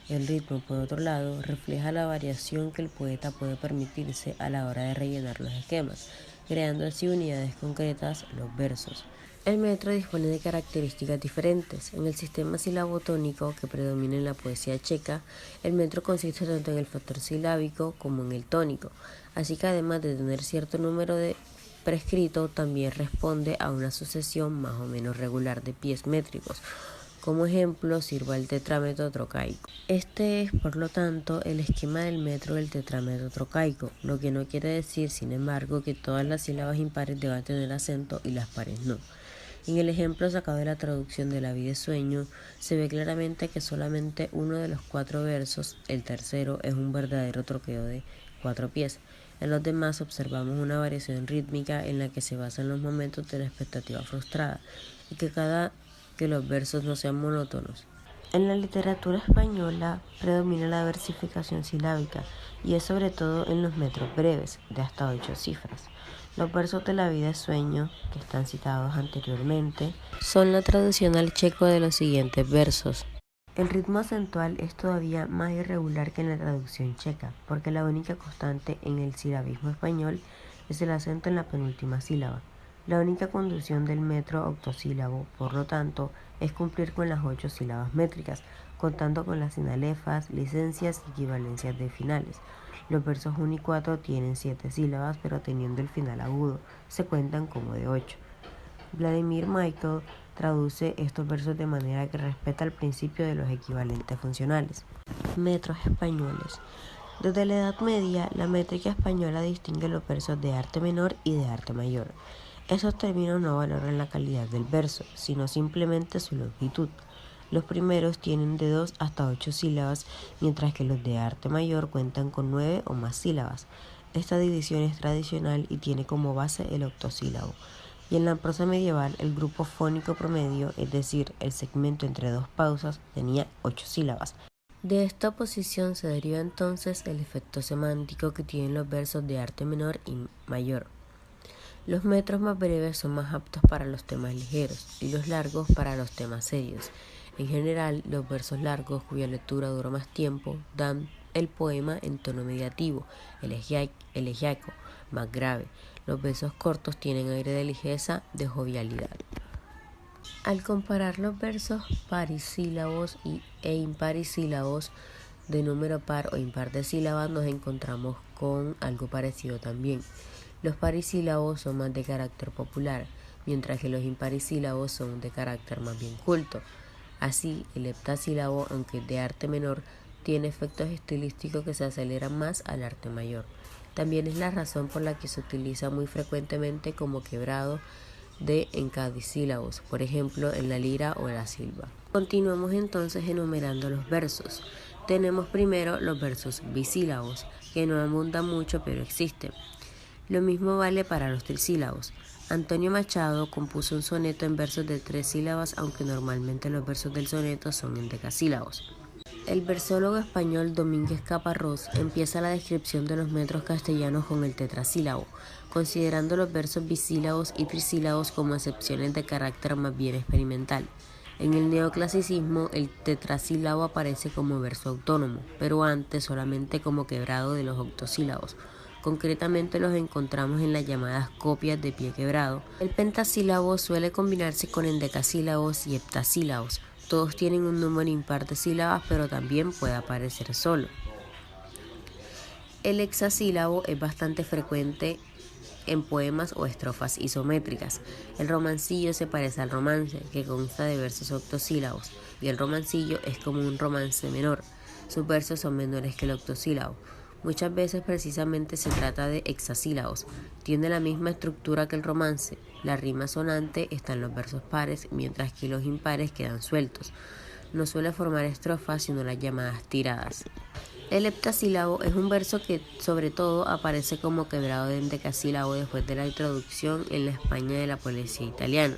El ritmo, por otro lado, refleja la variación que el poeta puede permitirse a la hora de rellenar los esquemas, creando así unidades concretas, los versos. El metro dispone de características diferentes. En el sistema silabotónico que predomina en la poesía checa, el metro consiste tanto en el factor silábico como en el tónico, así que además de tener cierto número de prescrito, también responde a una sucesión más o menos regular de pies métricos. Como ejemplo, sirva el tetrámetro trocaico. Este es, por lo tanto, el esquema del metro del tetrámetro trocaico, lo que no quiere decir, sin embargo, que todas las sílabas impares deban tener acento y las pares no. En el ejemplo sacado de la traducción de La vida es sueño, se ve claramente que solamente uno de los 4 versos, el tercero, es un verdadero troqueo de 4 pies. En los demás observamos una variación rítmica en la que se basan los momentos de la expectativa frustrada y que los versos no sean monótonos. En la literatura española predomina la versificación silábica y es sobre todo en los metros breves, de hasta 8 cifras. Los versos de La vida es sueño, que están citados anteriormente, son la traducción al checo de los siguientes versos. El ritmo acentual es todavía más irregular que en la traducción checa, porque la única constante en el silabismo español es el acento en la penúltima sílaba. La única conducción del metro octosílabo, por lo tanto, es cumplir con las 8 sílabas métricas, contando con las sinalefas, licencias y equivalencias de finales. Los versos 1 y 4 tienen 7 sílabas, pero teniendo el final agudo, se cuentan como de 8. Vladimir Michael traduce estos versos de manera que respeta el principio de los equivalentes funcionales. Metros españoles. Desde la Edad Media, la métrica española distingue los versos de arte menor y de arte mayor. Esos términos no valoran la calidad del verso, sino simplemente su longitud. Los primeros tienen de 2 hasta 8 sílabas, mientras que los de arte mayor cuentan con 9 o más sílabas. Esta división es tradicional y tiene como base el octosílabo. Y en la prosa medieval, el grupo fónico promedio, es decir, el segmento entre 2 pausas, tenía 8 sílabas. De esta oposición se deriva entonces el efecto semántico que tienen los versos de arte menor y mayor. Los metros más breves son más aptos para los temas ligeros y los largos para los temas serios. En general, los versos largos, cuya lectura dura más tiempo, dan el poema en tono mediativo, elegiaco, más grave. Los versos cortos tienen aire de ligereza, de jovialidad. Al comparar los versos parisílabos e imparisílabos de número par o impar de sílabas, nos encontramos con algo parecido también. Los parisílabos son más de carácter popular, mientras que los imparisílabos son de carácter más bien culto. Así, el heptasílabo, aunque de arte menor, tiene efectos estilísticos que se aceleran más al arte mayor. También es la razón por la que se utiliza muy frecuentemente como quebrado de encadisílabos, por ejemplo en la lira o la silva. Continuamos entonces enumerando los versos. Tenemos primero los versos bisílabos, que no abundan mucho pero existen. Lo mismo vale para los trisílabos. Antonio Machado compuso un soneto en versos de 3 sílabas, aunque normalmente los versos del soneto son en decasílabos. El versólogo español Domínguez Caparrós empieza la descripción de los metros castellanos con el tetrasílabo, considerando los versos bisílabos y trisílabos como excepciones de carácter más bien experimental. En el neoclasicismo, el tetrasílabo aparece como verso autónomo, pero antes solamente como quebrado de los octosílabos. Concretamente los encontramos en las llamadas copias de pie quebrado. El pentasílabo suele combinarse con endecasílabos y heptasílabos. Todos tienen un número impar de sílabas, pero también puede aparecer solo. El hexasílabo es bastante frecuente en poemas o estrofas isométricas. El romancillo se parece al romance, que consta de versos octosílabos, y el romancillo es como un romance menor. Sus versos son menores que el octosílabo. Muchas veces precisamente se trata de hexasílabos. Tiene la misma estructura que el romance. La rima sonante está en los versos pares, mientras que los impares quedan sueltos. No suele formar estrofas, sino las llamadas tiradas. El heptasílabo es un verso que sobre todo aparece como quebrado de endecasílabo después de la introducción en la España de la poesía italiana.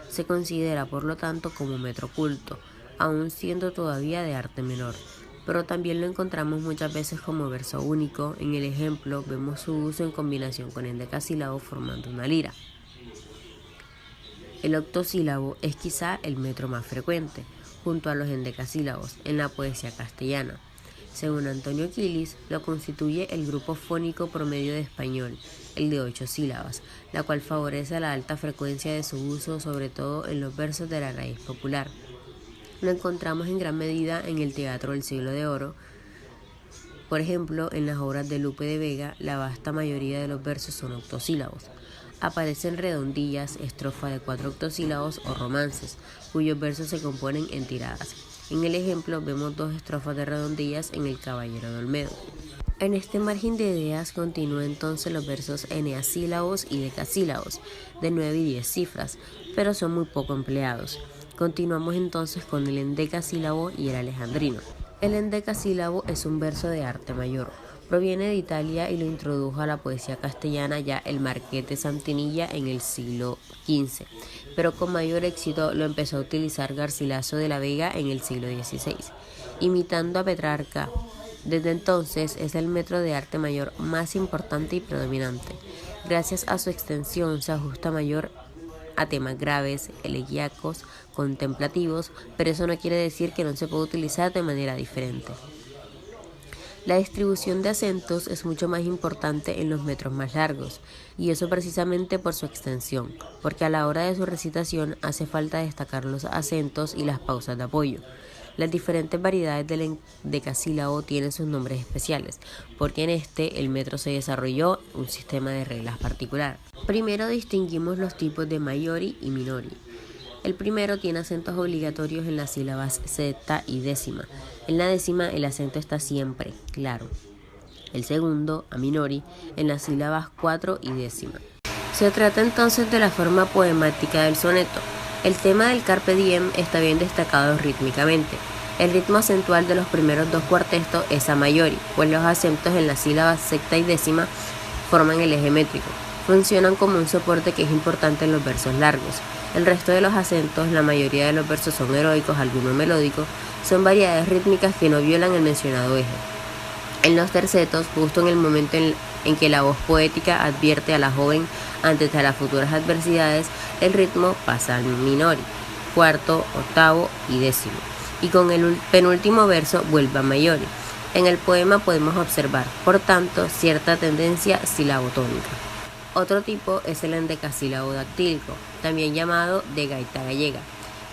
Se considera por lo tanto como metro culto, aun siendo todavía de arte menor. Pero también lo encontramos muchas veces como verso único. En el ejemplo vemos su uso en combinación con endecasílabo formando una lira. El octosílabo es quizá el metro más frecuente, junto a los endecasílabos, en la poesía castellana. Según Antonio Quilis, lo constituye el grupo fónico promedio de español, el de 8 sílabas, la cual favorece la alta frecuencia de su uso, sobre todo en los versos de la raíz popular. Lo encontramos en gran medida en el teatro del siglo de oro. Por ejemplo, en las obras de Lope de Vega, la vasta mayoría de los versos son octosílabos. Aparecen redondillas, estrofas de 4 octosílabos o romances, cuyos versos se componen en tiradas. En el ejemplo vemos 2 estrofas de redondillas en El Caballero de Olmedo. En este margen de ideas continúan entonces los versos eneasílabos y decasílabos, de 9 y 10 cifras, pero son muy poco empleados. Continuamos entonces con el endecasílabo y el alejandrino. El endecasílabo es un verso de arte mayor. Proviene de Italia y lo introdujo a la poesía castellana ya el Marqués de Santinilla en el siglo XV, pero con mayor éxito lo empezó a utilizar Garcilaso de la Vega en el siglo XVI, imitando a Petrarca. Desde entonces es el metro de arte mayor más importante y predominante. Gracias a su extensión se ajusta mayor a temas graves, elegíacos, contemplativos, pero eso no quiere decir que no se pueda utilizar de manera diferente. La distribución de acentos es mucho más importante en los metros más largos, y eso precisamente por su extensión, porque a la hora de su recitación hace falta destacar los acentos y las pausas de apoyo. Las diferentes variedades del endecasílabo tienen sus nombres especiales, porque en este el metro se desarrolló un sistema de reglas particular. Primero distinguimos los tipos de maiori y minori. El primero tiene acentos obligatorios en las sílabas sexta y décima. En la décima el acento está siempre claro. El segundo, a minori, en las sílabas 4 y décima. Se trata entonces de la forma poemática del soneto. El tema del carpe diem está bien destacado rítmicamente. El ritmo acentual de los primeros 2 cuartetos es a maiori, pues los acentos en las sílabas sexta y décima forman el eje métrico. Funcionan como un soporte que es importante en los versos largos. El resto de los acentos, la mayoría de los versos son heroicos, algunos melódicos, son variedades rítmicas que no violan el mencionado eje. En los tercetos, justo en el momento en que la voz poética advierte a la joven ante las futuras adversidades, el ritmo pasa al minori, cuarto, octavo y décimo, y con el penúltimo verso vuelve a maiori. En el poema podemos observar, por tanto, cierta tendencia silabotónica. Otro tipo es el endecasílabo dactílico, también llamado de gaita gallega,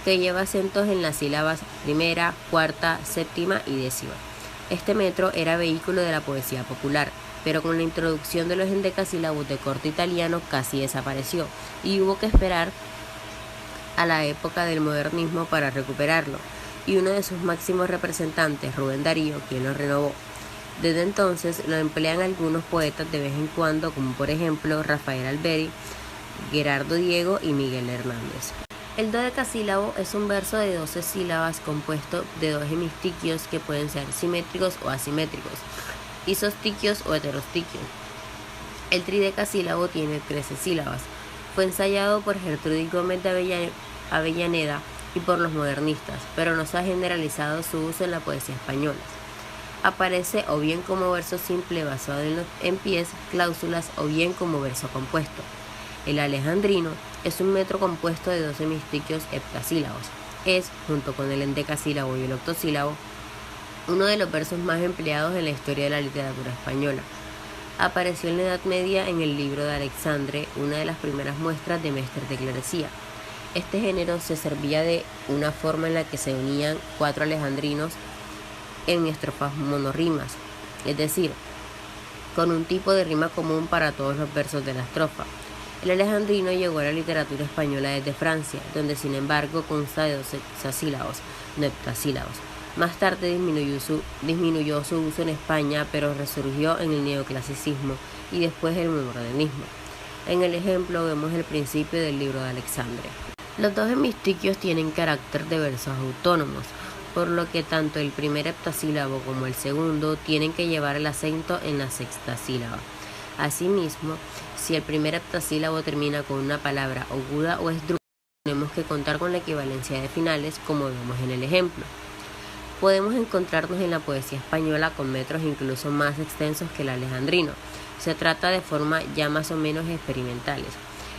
que lleva acentos en las sílabas primera, cuarta, séptima y décima. Este metro era vehículo de la poesía popular, pero con la introducción de los endecasílabos de corte italiano casi desapareció y hubo que esperar a la época del modernismo para recuperarlo, y uno de sus máximos representantes, Rubén Darío, quien lo renovó. Desde entonces lo emplean algunos poetas de vez en cuando, como por ejemplo Rafael Alberi, Gerardo Diego y Miguel Hernández. El dodecasílabo es un verso de 12 sílabas compuesto de 2 hemistiquios que pueden ser simétricos o asimétricos, isostiquios o heterostiquios. El tridecasílabo tiene 13 sílabas. Fue ensayado por Gertrudis Gómez de Avellaneda y por los modernistas, pero no se ha generalizado su uso en la poesía española. Aparece o bien como verso simple basado en pies, cláusulas, o bien como verso compuesto. El alejandrino es un metro compuesto de 12 hemistiquios heptasílabos. Es, junto con el endecasílabo y el octosílabo, uno de los versos más empleados en la historia de la literatura española. Apareció en la Edad Media en el libro de Alexandre, una de las primeras muestras de Mestre de Clerecía. Este género se servía de una forma en la que se unían 4 alejandrinos en estrofas monorrimas, es decir, con un tipo de rima común para todos los versos de la estrofa. El alejandrino llegó a la literatura española desde Francia, donde sin embargo consta de 12 hexasílabos, no heptasílabos. Más tarde disminuyó su uso en España, pero resurgió en el neoclasicismo y después el modernismo. En el ejemplo vemos el principio del libro de Alexandre. Los 2 hemistiquios tienen carácter de versos autónomos, por lo que tanto el primer heptasílabo como el segundo tienen que llevar el acento en la sexta sílaba. Asimismo, si el primer heptasílabo termina con una palabra aguda o esdrújula, tenemos que contar con la equivalencia de finales, como vemos en el ejemplo. Podemos encontrarnos en la poesía española con metros incluso más extensos que el alejandrino. Se trata de formas ya más o menos experimentales.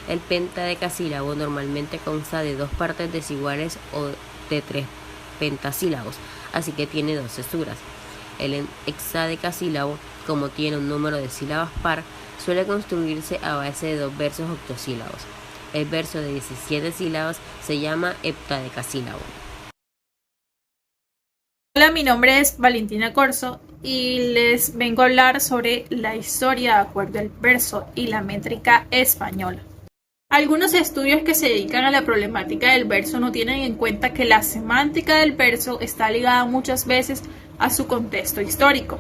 El pentadecasílabo normalmente consta de 2 partes desiguales o de 3 pentasílabos, así que tiene 2 cesuras. El hexadecasílabo, como tiene un número de sílabas par, suele construirse a base de 2 versos octosílabos. El verso de 17 sílabas se llama heptadecasílabo. Hola, mi nombre es Valentina Corso y les vengo a hablar sobre la historia de acuerdo al verso y la métrica española. Algunos estudios que se dedican a la problemática del verso no tienen en cuenta que la semántica del verso está ligada muchas veces a su contexto histórico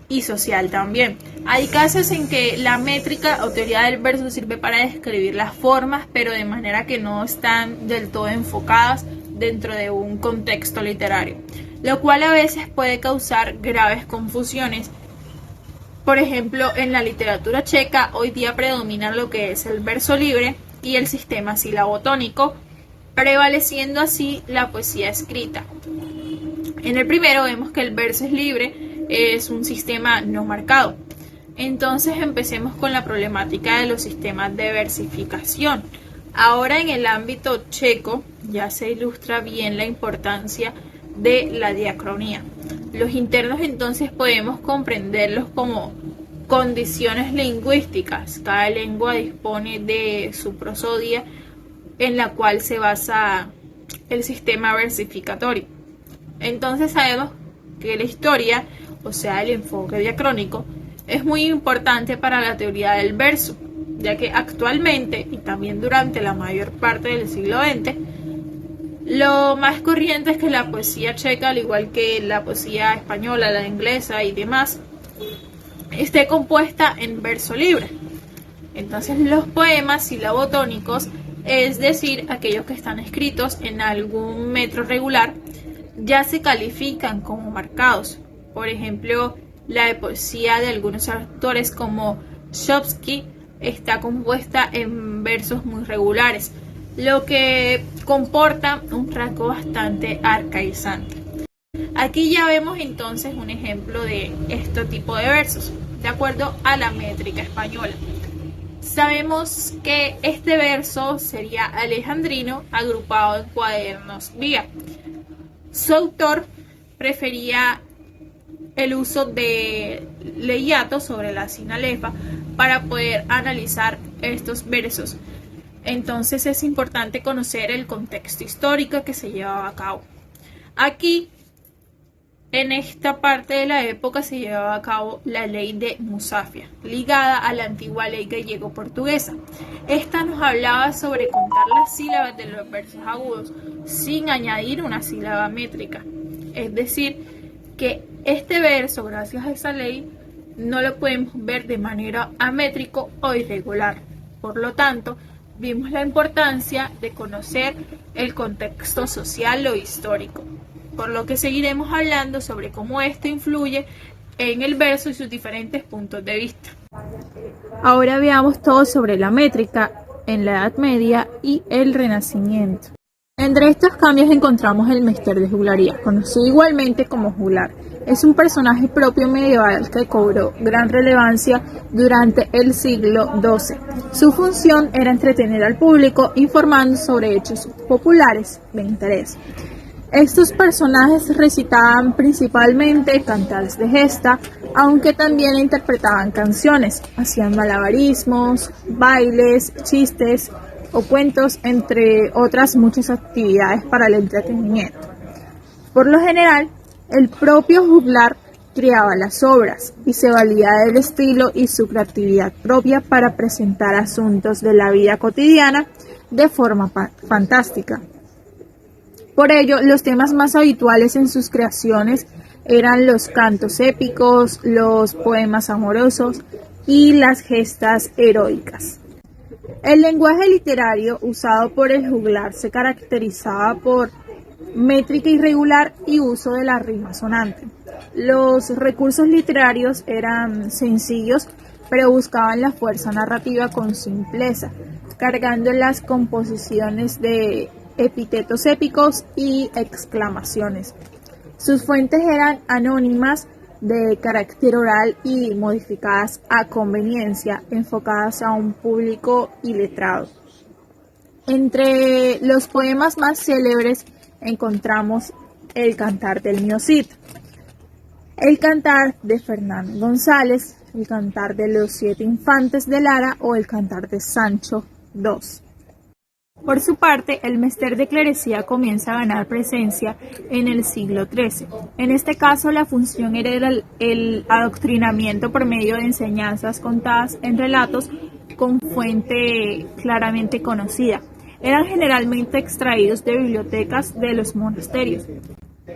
y social también. Hay casos en que la métrica o teoría del verso sirve para describir las formas, pero de manera que no están del todo enfocadas dentro de un contexto literario, lo cual a veces puede causar graves confusiones. Por ejemplo, en la literatura checa hoy día predomina lo que es el verso libre y el sistema sílabo-tónico, prevaleciendo así la poesía escrita. En el primero vemos que el verso es libre, es un sistema no marcado. Entonces empecemos con la problemática de los sistemas de versificación. Ahora en el ámbito checo ya se ilustra bien la importancia de la diacronía. Los internos entonces podemos comprenderlos como condiciones lingüísticas. Cada lengua dispone de su prosodia en la cual se basa el sistema versificatorio. Entonces sabemos que la historia, o sea el enfoque diacrónico, es muy importante para la teoría del verso, ya que actualmente y también durante la mayor parte del siglo XX, lo más corriente es que la poesía checa, al igual que la poesía española, la inglesa y demás, esté compuesta en verso libre. Entonces los poemas silabotónicos, es decir, aquellos que están escritos en algún metro regular, ya se califican como marcados. Por ejemplo, la poesía de algunos autores como Chomsky está compuesta en versos muy regulares, lo que comporta un rasgo bastante arcaizante. Aquí ya vemos entonces un ejemplo de este tipo de versos, de acuerdo a la métrica española. Sabemos que este verso sería alejandrino, agrupado en cuadernos vía. Su autor prefería el uso de leiato sobre la sinalefa para poder analizar estos versos. Entonces es importante conocer el contexto histórico que se llevaba a cabo. Aquí, en esta parte de la época, se llevaba a cabo la ley de Musafia, ligada a la antigua ley gallego-portuguesa. Esta nos hablaba sobre contar las sílabas de los versos agudos sin añadir una sílaba métrica. Es decir, que este verso, gracias a esa ley, no lo podemos ver de manera amétrico o irregular. Por lo tanto, vimos la importancia de conocer el contexto social o histórico, por lo que seguiremos hablando sobre cómo esto influye en el verso y sus diferentes puntos de vista. Ahora veamos todo sobre la métrica en la Edad Media y el Renacimiento. Entre estos cambios encontramos el Mester de Juglaría, conocido igualmente como juglar. Es un personaje propio medieval que cobró gran relevancia durante el siglo XII. Su función era entretener al público informando sobre hechos populares de interés. Estos personajes recitaban principalmente cantares de gesta, aunque también interpretaban canciones, hacían malabarismos, bailes, chistes o cuentos, entre otras muchas actividades para el entretenimiento. Por lo general, el propio juglar creaba las obras y se valía del estilo y su creatividad propia para presentar asuntos de la vida cotidiana de forma fantástica. Por ello, los temas más habituales en sus creaciones eran los cantos épicos, los poemas amorosos y las gestas heroicas. El lenguaje literario usado por el juglar se caracterizaba por métrica irregular y uso de la rima sonante. Los recursos literarios eran sencillos, pero buscaban la fuerza narrativa con simpleza, cargando las composiciones de epítetos épicos y exclamaciones. Sus fuentes eran anónimas, de carácter oral y modificadas a conveniencia, enfocadas a un público iletrado. Entre los poemas más célebres encontramos el Cantar del Mío Cid. el cantar de Fernán González, el cantar de los 7 infantes de Lara o el cantar de Sancho II. Por su parte, el mester de clerecía comienza a ganar presencia en el siglo XIII. En este caso, la función era el adoctrinamiento por medio de enseñanzas contadas en relatos con fuente claramente conocida. Eran generalmente extraídos de bibliotecas de los monasterios.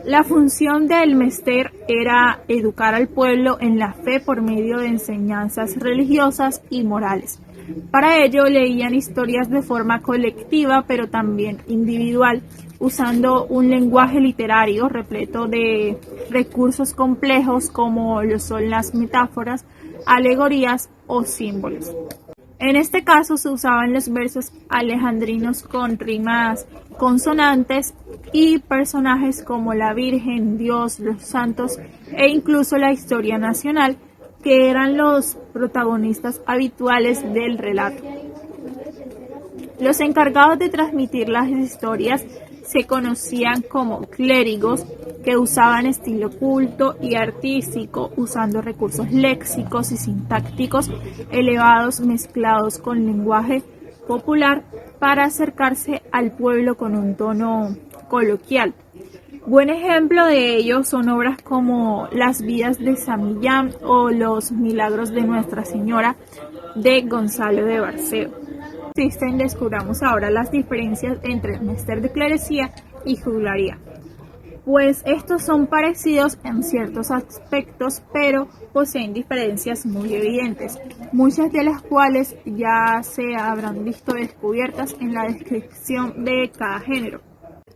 La función del mester era educar al pueblo en la fe por medio de enseñanzas religiosas y morales. Para ello leían historias de forma colectiva, pero también individual, usando un lenguaje literario repleto de recursos complejos como lo son las metáforas, alegorías o símbolos. En este caso se usaban los versos alejandrinos con rimas consonantes y personajes como la Virgen, Dios, los santos e incluso la historia nacional, que eran los protagonistas habituales del relato. Los encargados de transmitir las historias se conocían como clérigos, que usaban estilo culto y artístico, usando recursos léxicos y sintácticos elevados mezclados con lenguaje popular para acercarse al pueblo con un tono coloquial. Buen ejemplo de ello son obras como Las vidas de San Millán o Los milagros de Nuestra Señora de Gonzalo de Barceo. Descubramos ahora las diferencias entre el mester de clerecía y juglaría, pues estos son parecidos en ciertos aspectos, pero poseen diferencias muy evidentes, muchas de las cuales ya se habrán visto descubiertas en la descripción de cada género.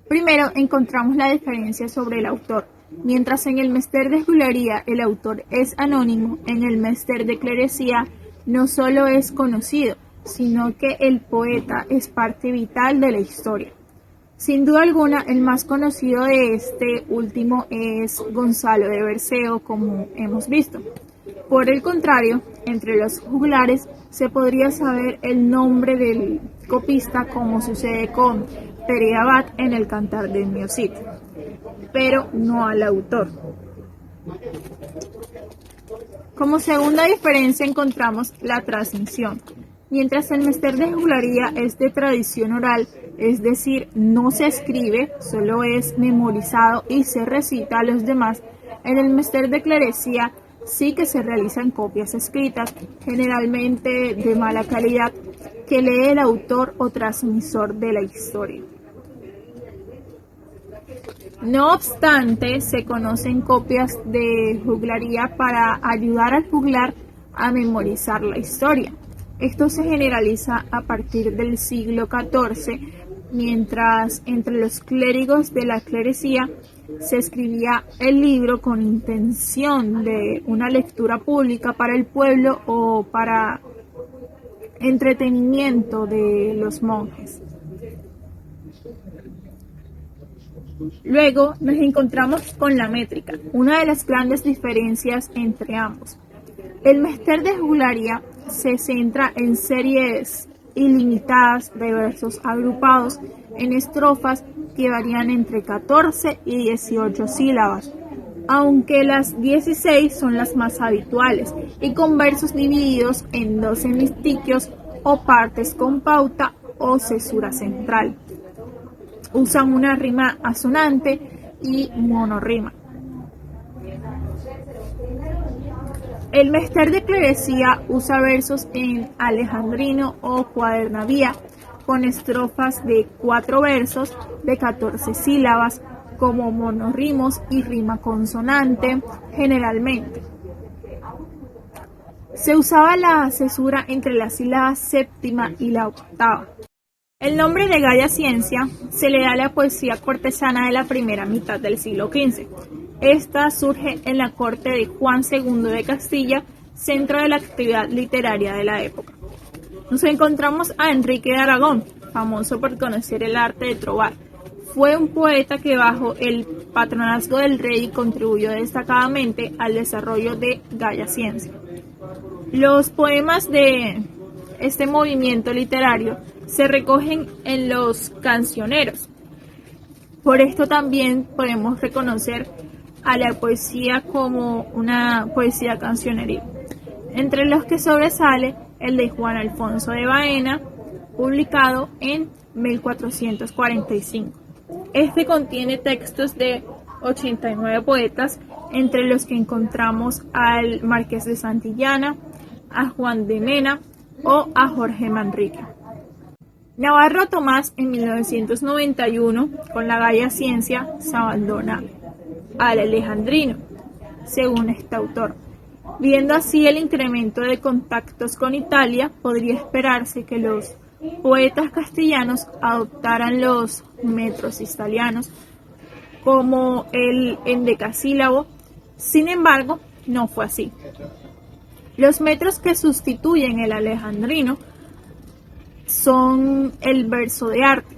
Primero encontramos la diferencia sobre el autor. Mientras en el mester de juglaría el autor es anónimo, en el mester de clerecía no solo es conocido, sino que el poeta es parte vital de la historia. Sin duda alguna, el más conocido de este último es Gonzalo de Barceo, como hemos visto. Por el contrario, entre los juglares se podría saber el nombre del copista, como sucede con Pere Abad en el Cantar del Mio Cid, pero no al autor. Como segunda diferencia encontramos la transmisión. Mientras el mester de juglaría es de tradición oral, es decir, no se escribe, solo es memorizado y se recita a los demás, en el mester de clerecía sí que se realizan copias escritas, generalmente de mala calidad, que lee el autor o transmisor de la historia. No obstante, se conocen copias de juglaría para ayudar al juglar a memorizar la historia. Esto se generaliza a partir del siglo XIV, mientras entre los clérigos de la clerecía se escribía el libro con intención de una lectura pública para el pueblo o para entretenimiento de los monjes. Luego nos encontramos con la métrica, una de las grandes diferencias entre ambos. El mester de juglaría se centra en series ilimitadas de versos agrupados en estrofas que varían entre 14 y 18 sílabas, aunque las 16 son las más habituales, y con versos divididos en 12 hemistiquios o partes con pauta o cesura central. Usan una rima asonante y monorrima. El mester de clerecía usa versos en alejandrino o cuadernavía, con estrofas de 4 versos de 14 sílabas, como monorrimos y rima consonante, generalmente. Se usaba la cesura entre la sílaba séptima y la octava. El nombre de Gaya Ciencia se le da a la poesía cortesana de la primera mitad del siglo XV. Esta surge en la corte de Juan II de Castilla, centro de la actividad literaria de la época. Nos encontramos a Enrique de Aragón, famoso por conocer el arte de trovar. Fue un poeta que bajo el patronazgo del rey contribuyó destacadamente al desarrollo de Gaya Ciencia. Los poemas de este movimiento literario se recogen en los cancioneros. Por esto también podemos reconocer a la poesía como una poesía cancioneril, entre los que sobresale el de Juan Alfonso de Baena, publicado en 1445. Este contiene textos de 89 poetas, entre los que encontramos al Marqués de Santillana, a Juan de Mena o a Jorge Manrique. Navarro Tomás, en 1991, con la Gaia Ciencia, se abandona al alejandrino, según este autor. Viendo así el incremento de contactos con Italia, podría esperarse que los poetas castellanos adoptaran los metros italianos como el endecasílabo. Sin embargo, no fue así. Los metros que sustituyen el alejandrino son el verso de arte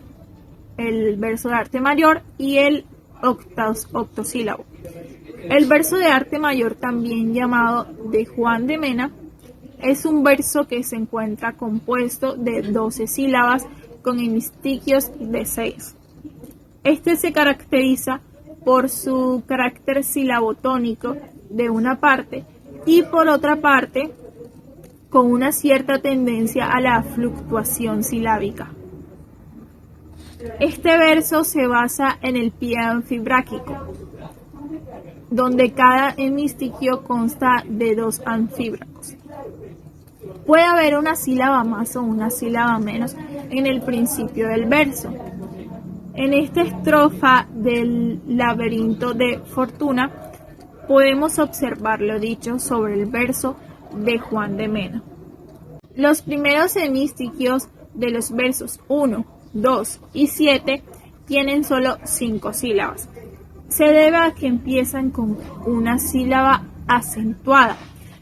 mayor y el octosílabo. El verso de arte mayor, también llamado de Juan de Mena, es un verso que se encuentra compuesto de 12 sílabas con hemistiquios de 6. Este se caracteriza por su carácter silabotónico de una parte y por otra parte con una cierta tendencia a la fluctuación silábica. Este verso se basa en el pie anfibráquico, donde cada hemistiquio consta de 2 anfíbracos. Puede haber una sílaba más o una sílaba menos en el principio del verso. En esta estrofa del laberinto de Fortuna podemos observar lo dicho sobre el verso de Juan de Mena. Los primeros hemistiquios de los versos 1, 2 y 7 tienen solo 5 sílabas. Se debe a que empiezan con una sílaba acentuada.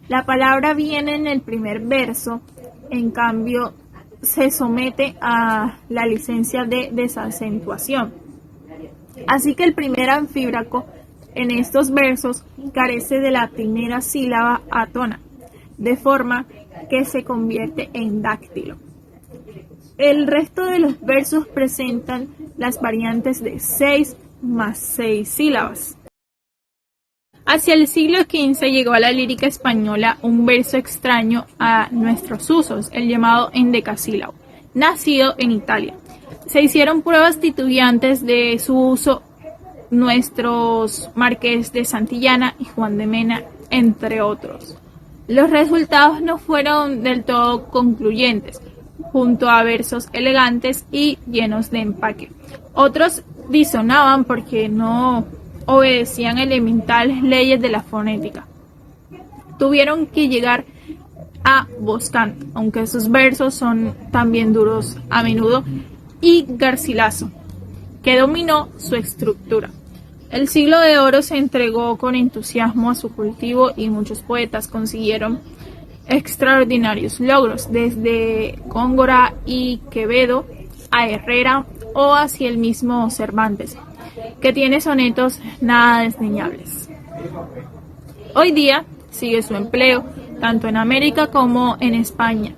La palabra viene en el primer verso, en cambio se somete a la licencia de desacentuación. Así que el primer anfíbraco en estos versos carece de la primera sílaba átona, de forma que se convierte en dáctilo. El resto de los versos presentan las variantes de 6 más 6 sílabas. Hacia el siglo XV llegó a la lírica española un verso extraño a nuestros usos, el llamado endecasílabo, nacido en Italia. Se hicieron pruebas titubeantes de su uso nuestros Marqués de Santillana y Juan de Mena, entre otros. Los resultados no fueron del todo concluyentes, junto a versos elegantes y llenos de empaque. Otros disonaban porque no obedecían elementales leyes de la fonética. Tuvieron que llegar a Boscán, aunque sus versos son también duros a menudo, y Garcilaso, que dominó su estructura. El siglo de oro se entregó con entusiasmo a su cultivo y muchos poetas consiguieron extraordinarios logros, desde Góngora y Quevedo a Herrera o hacia el mismo Cervantes, que tiene sonetos nada desdeñables. Hoy día sigue su empleo, tanto en América como en España,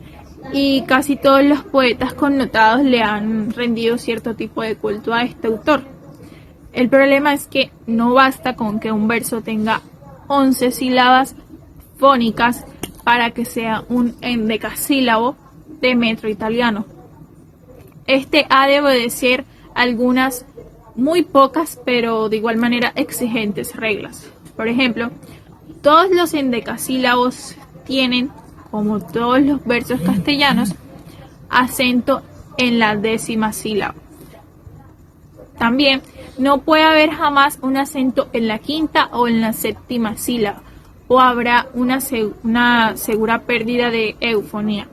y casi todos los poetas connotados le han rendido cierto tipo de culto a este autor. El problema es que no basta con que un verso tenga 11 sílabas fónicas para que sea un endecasílabo de metro italiano. Este ha de obedecer algunas muy pocas, pero de igual manera exigentes reglas. Por ejemplo, todos los endecasílabos tienen, como todos los versos castellanos, acento en la 10ª sílaba. También no puede haber jamás un acento en la 5ª o en la 7ª sílaba, o habrá una segura pérdida de eufonía.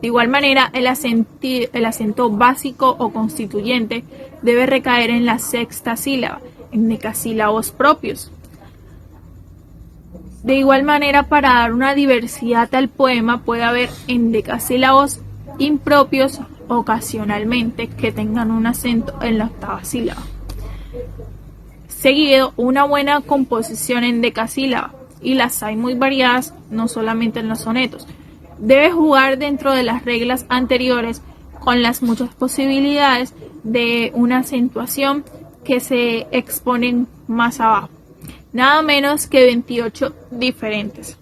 De igual manera, el acento básico o constituyente debe recaer en la 6ª sílaba, en endecasílabos propios. De igual manera, para dar una diversidad al poema puede haber endecasílabos impropios ocasionalmente que tengan un acento en la 8ª sílaba. Seguido, una buena composición endecasílaba, y las hay muy variadas, no solamente en los sonetos, debe jugar dentro de las reglas anteriores con las muchas posibilidades de una acentuación que se exponen más abajo, nada menos que 28 diferentes.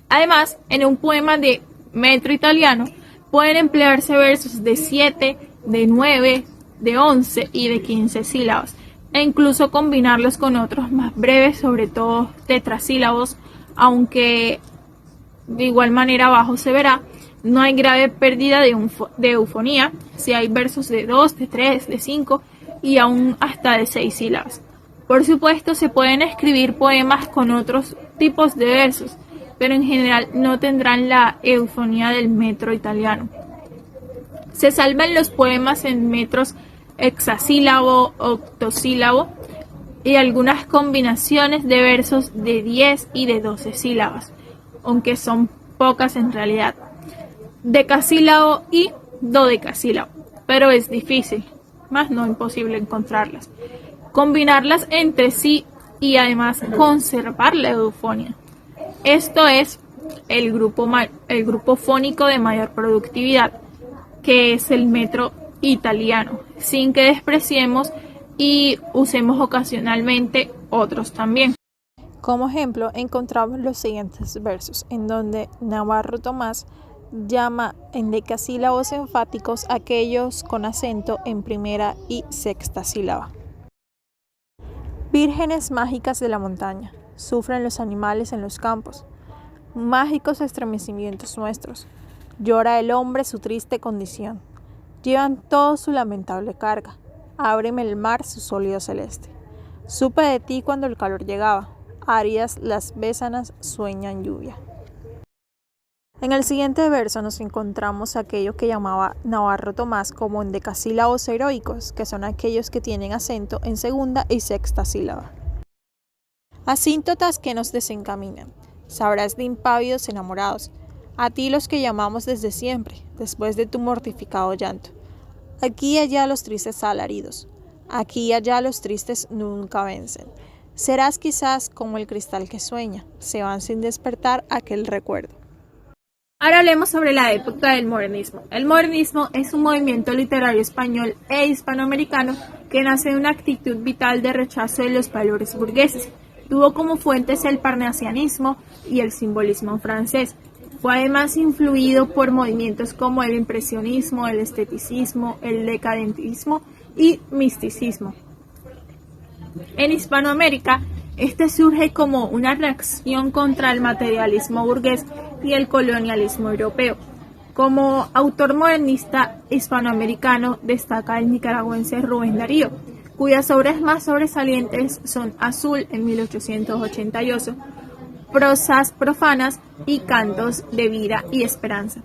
Además, en un poema de metro italiano pueden emplearse versos de 7, de 9, de 11 y de 15 sílabas, e incluso combinarlos con otros más breves, sobre todo tetrasílabos, aunque de igual manera abajo se verá, no hay grave pérdida de eufonía si hay versos de 2, de 3, de 5 y aún hasta de 6 sílabas. Por supuesto, se pueden escribir poemas con otros tipos de versos, pero en general no tendrán la eufonía del metro italiano. Se salvan los poemas en metros hexasílabo, octosílabo y algunas combinaciones de versos de 10 y de 12 sílabas, aunque son pocas en realidad, decasílabo y dodecasílabo, pero es difícil, más no imposible encontrarlas, combinarlas entre sí y además conservar la eufonía. Esto es el grupo fónico de mayor productividad, que es el metro italiano, sin que despreciemos y usemos ocasionalmente otros también. Como ejemplo, encontramos los siguientes versos, en donde Navarro Tomás llama endecasílabos enfáticos aquellos con acento en primera y sexta sílaba. Vírgenes mágicas de la montaña, sufren los animales en los campos, mágicos estremecimientos nuestros, llora el hombre su triste condición, llevan todo su lamentable carga, ábreme el mar su sólido celeste. Supe de ti cuando el calor llegaba, áridas las bésanas sueñan lluvia. En el siguiente verso nos encontramos aquello que llamaba Navarro Tomás como endecasílabos heroicos, que son aquellos que tienen acento en segunda y sexta sílaba. Asíntotas que nos desencaminan, sabrás de impávidos enamorados, a ti los que llamamos desde siempre, después de tu mortificado llanto. Aquí y allá los tristes alaridos, aquí y allá los tristes nunca vencen. Serás quizás como el cristal que sueña, se van sin despertar aquel recuerdo. Ahora hablemos sobre la época del modernismo. El modernismo es un movimiento literario español e hispanoamericano que nace de una actitud vital de rechazo de los valores burgueses. Tuvo como fuentes el parnasianismo y el simbolismo francés. Fue además influido por movimientos como el impresionismo, el esteticismo, el decadentismo y misticismo. En Hispanoamérica, este surge como una reacción contra el materialismo burgués y el colonialismo europeo. Como autor modernista hispanoamericano destaca el nicaragüense Rubén Darío, cuyas obras más sobresalientes son Azul en 1888, Prosas profanas y Cantos de vida y esperanza.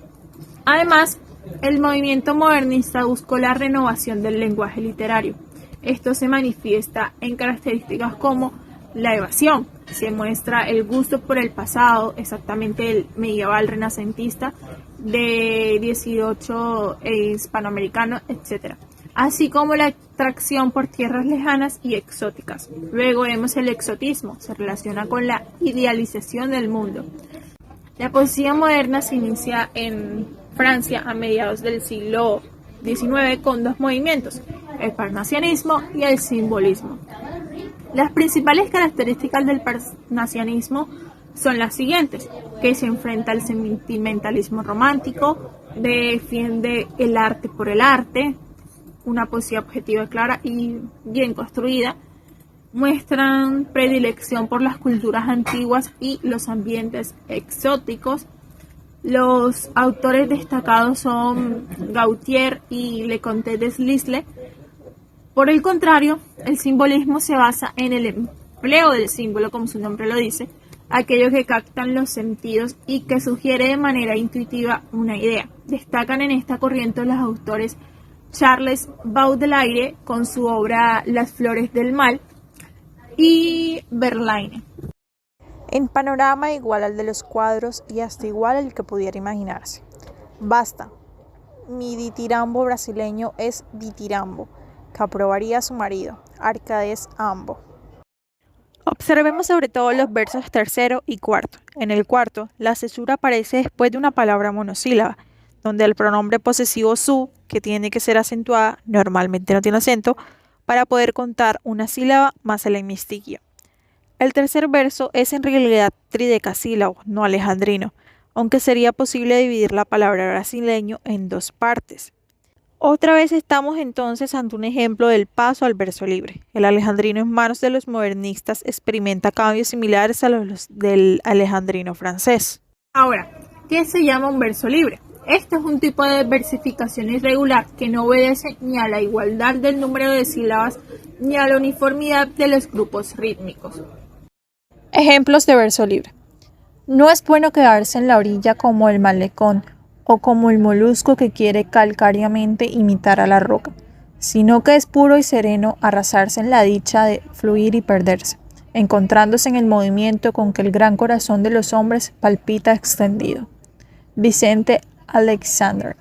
Además, el movimiento modernista buscó la renovación del lenguaje literario. Esto se manifiesta en características como la evasión, se muestra el gusto por el pasado, exactamente el medieval renacentista de 18 hispanoamericano, etc. Así como la atracción por tierras lejanas y exóticas. Luego vemos el exotismo, se relaciona con la idealización del mundo. La poesía moderna se inicia en Francia a mediados del siglo XIX con dos movimientos, el parnasianismo y el simbolismo. Las principales características del parnasianismo son las siguientes, que se enfrenta al sentimentalismo romántico, defiende el arte por el arte, una poesía objetiva clara y bien construida, muestran predilección por las culturas antiguas y los ambientes exóticos. Los autores destacados son Gautier y Leconte de Lisle. Por el contrario, el simbolismo se basa en el empleo del símbolo, como su nombre lo dice, aquellos que captan los sentidos y que sugiere de manera intuitiva una idea. Destacan en esta corriente los autores Charles Baudelaire con su obra Las flores del mal y Verlaine. En panorama igual al de los cuadros y hasta igual al que pudiera imaginarse. Basta, mi ditirambo brasileño es ditirambo, que aprobaría su marido, Arcades Ambo. Observemos sobre todo los versos tercero y cuarto. En el cuarto, la cesura aparece después de una palabra monosílaba, donde el pronombre posesivo su, que tiene que ser acentuada, normalmente no tiene acento, para poder contar una sílaba más el hemistiquio. El tercer verso es en realidad tridecasílabo, no alejandrino, aunque sería posible dividir la palabra brasileño en dos partes. Otra vez estamos entonces ante un ejemplo del paso al verso libre. El alejandrino en manos de los modernistas experimenta cambios similares a los del alejandrino francés. Ahora, ¿qué se llama un verso libre? Este es un tipo de versificación irregular que no obedece ni a la igualdad del número de sílabas ni a la uniformidad de los grupos rítmicos. Ejemplos de verso libre. No es bueno quedarse en la orilla como el malecón o como el molusco que quiere calcáreamente imitar a la roca, sino que es puro y sereno arrasarse en la dicha de fluir y perderse, encontrándose en el movimiento con que el gran corazón de los hombres palpita extendido. Vicente Alexander.